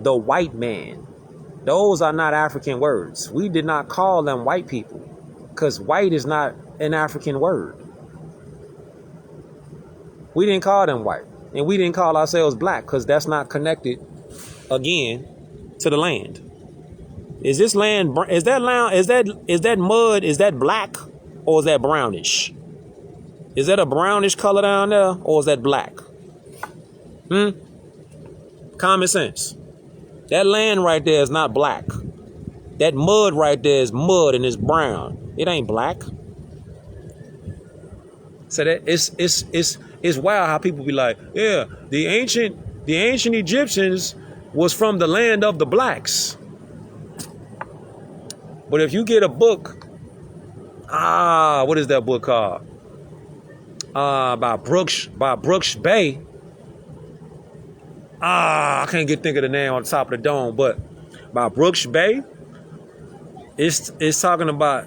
the white man. Those are not African words. We did not call them white people because white is not an African word. We didn't call them white, and we didn't call ourselves black because that's not connected, again, to the land. Is this land? Is that land? Is that mud? Is that black, or is that brownish? Is that a brownish color down there, or is that black? Common sense. That land right there is not black. That mud right there is mud and it's brown. It ain't black. So that it's wild how people be like, yeah, the ancient Egyptians was from the land of the blacks. But if you get a book, what is that book called? By Brooks Bay. I can't think of the name on the top of the dome, but by Brooks Bay, it's talking about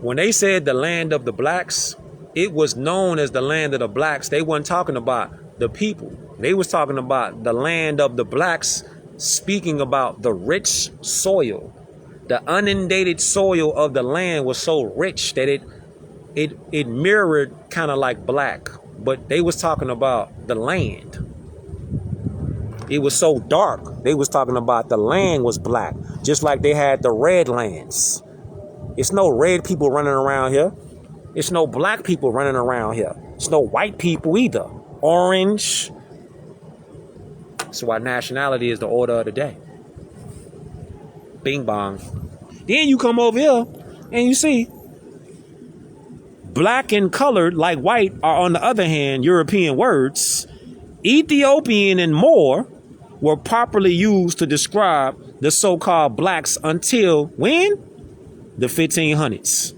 when they said the land of the blacks, it was known as the land of the blacks. They weren't talking about the people. They was talking about the land of the blacks, speaking about the rich soil. The inundated soil of the land was so rich that it mirrored kind of like black, but they was talking about the land. It was so dark. They was talking about the land was black, just like they had the red lands. It's no red people running around here. It's no black people running around here. It's no white people either. Orange. That's why nationality is the order of the day. Bing bong. Then you come over here and you see black and colored like white are, on the other hand, European words. Ethiopian and Moor were properly used to describe the so-called blacks until when? The 1500s.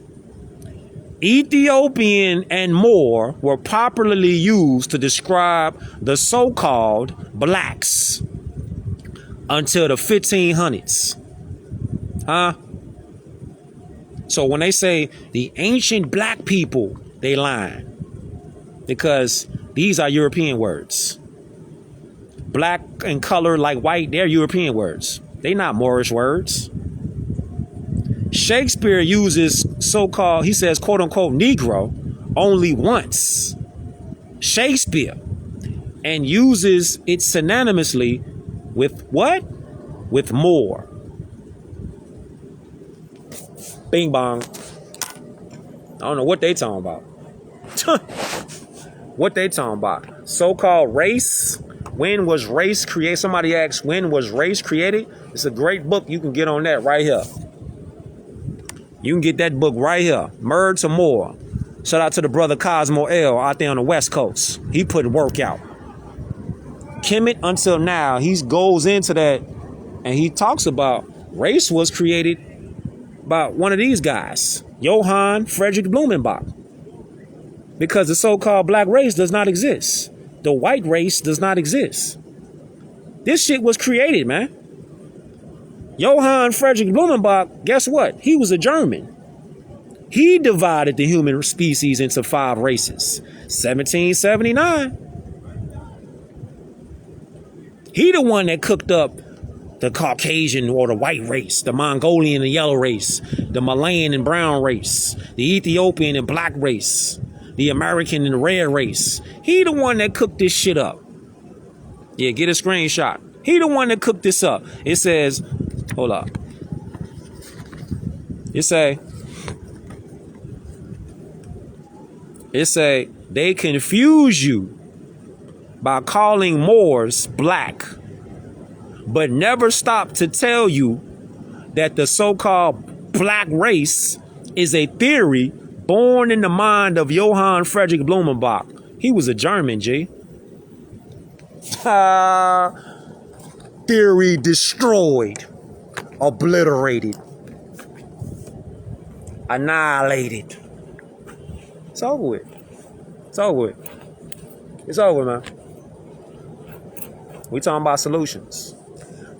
Ethiopian and Moor were popularly used to describe the so-called blacks until the 1500s. So when they say the ancient black people, they lying, because these are European words. Black and color like white, they're European words. They're not Moorish words. Shakespeare uses so-called, he says, quote unquote, Negro only once. Shakespeare. And uses it synonymously with what? With Moor. Bing bong. I don't know what they talking about. What they talking about? So-called race. When was race created? Somebody asked, when was race created? It's a great book. You can get on that right here. You can get that book right here. Murd to More. Shout out to the brother Cosmo L out there on the West Coast. He put work out. Kemet until now, he goes into that and he talks about race was created by one of these guys, Johann Friedrich Blumenbach. Because the so-called black race does not exist. The white race does not exist. This shit was created, man. Johann Friedrich Blumenbach, guess what? He was a German. He divided the human species into 5 races. 1779. He the one that cooked up the Caucasian or the white race, the Mongolian and yellow race, the Malayan and brown race, the Ethiopian and black race, the American and red race. He the one that cooked this shit up. Yeah, get a screenshot. He the one that cooked this up. It says, hold up. It say, they confuse you by calling Moors black, but never stop to tell you that the so-called black race is a theory born in the mind of Johann Friedrich Blumenbach. He was a German, G. Theory destroyed, obliterated, annihilated. It's over with. It's over with. It's over, man. We talking about solutions.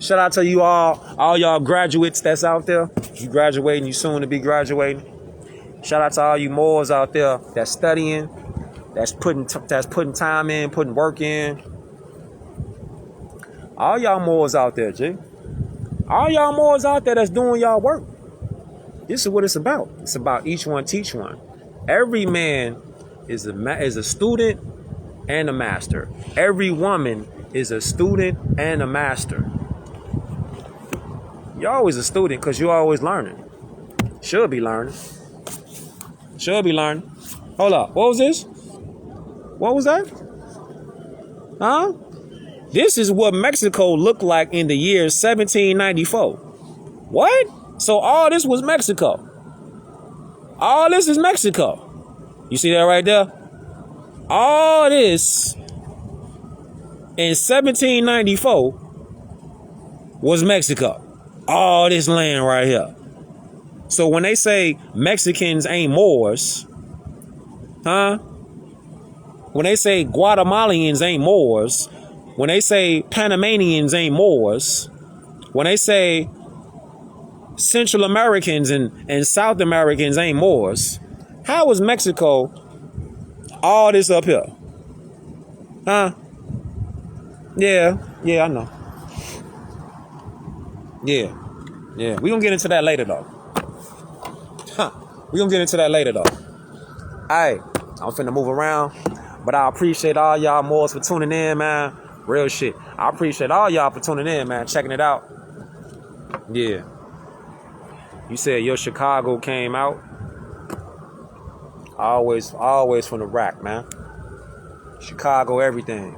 Shout out to you all y'all graduates that's out there. You graduating, you soon to be graduating. Shout out to all you Moors out there that's studying, that's putting time in, putting work in. All y'all Moors out there, G. All y'all Moors out there that's doing y'all work. This is what it's about. It's about each one teach one. Every man is a student and a master. Every woman is a student and a master. You're always a student because you're always learning. Should be learning. Should be learning. Hold up. What was this? What was that? Huh? This is what Mexico looked like in the year 1794. What? So all this was Mexico. All this is Mexico. You see that right there? All this in 1794 was Mexico. All this land right here. So when they say Mexicans ain't Moors, huh? When they say Guatemalans ain't Moors, when they say Panamanians ain't Moors, when they say Central Americans and South Americans ain't Moors, how was Mexico all this up here? Huh? Yeah, I know. Yeah. We gonna get into that later though. We gonna get into that later though. Alright, I'm finna move around. But I appreciate all y'all Moors for tuning in, man. Real shit. I appreciate all y'all for tuning in, man. Checking it out. Yeah. You said your Chicago came out. Always from the rack, man. Chicago, everything.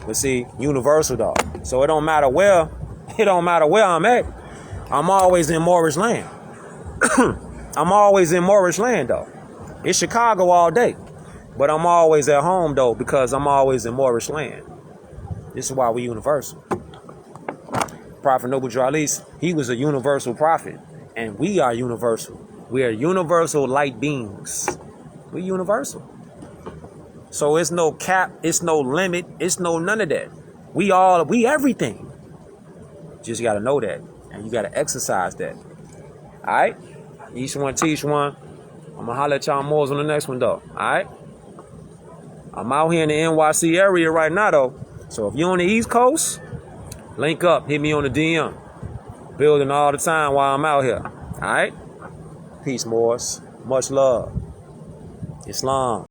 But see, universal though. So it don't matter where I'm at. I'm always in Moorish land. I'm always in Moorish land though. It's Chicago all day. But I'm always at home though because I'm always in Moorish land. This is why we universal. Prophet Noble Drew Ali, he was a universal prophet. And we are universal. We are universal light beings. We universal. So it's no cap, it's no limit, it's no none of that. We everything. Just gotta know that. And you gotta exercise that. Alright? Each one teach one. I'm gonna holler at y'all Moors on the next one though. Alright? I'm out here in the NYC area right now though. So if you're on the East Coast, link up, hit me on the DM. Building all the time while I'm out here. Alright? Peace, Moors. Much love. Islam.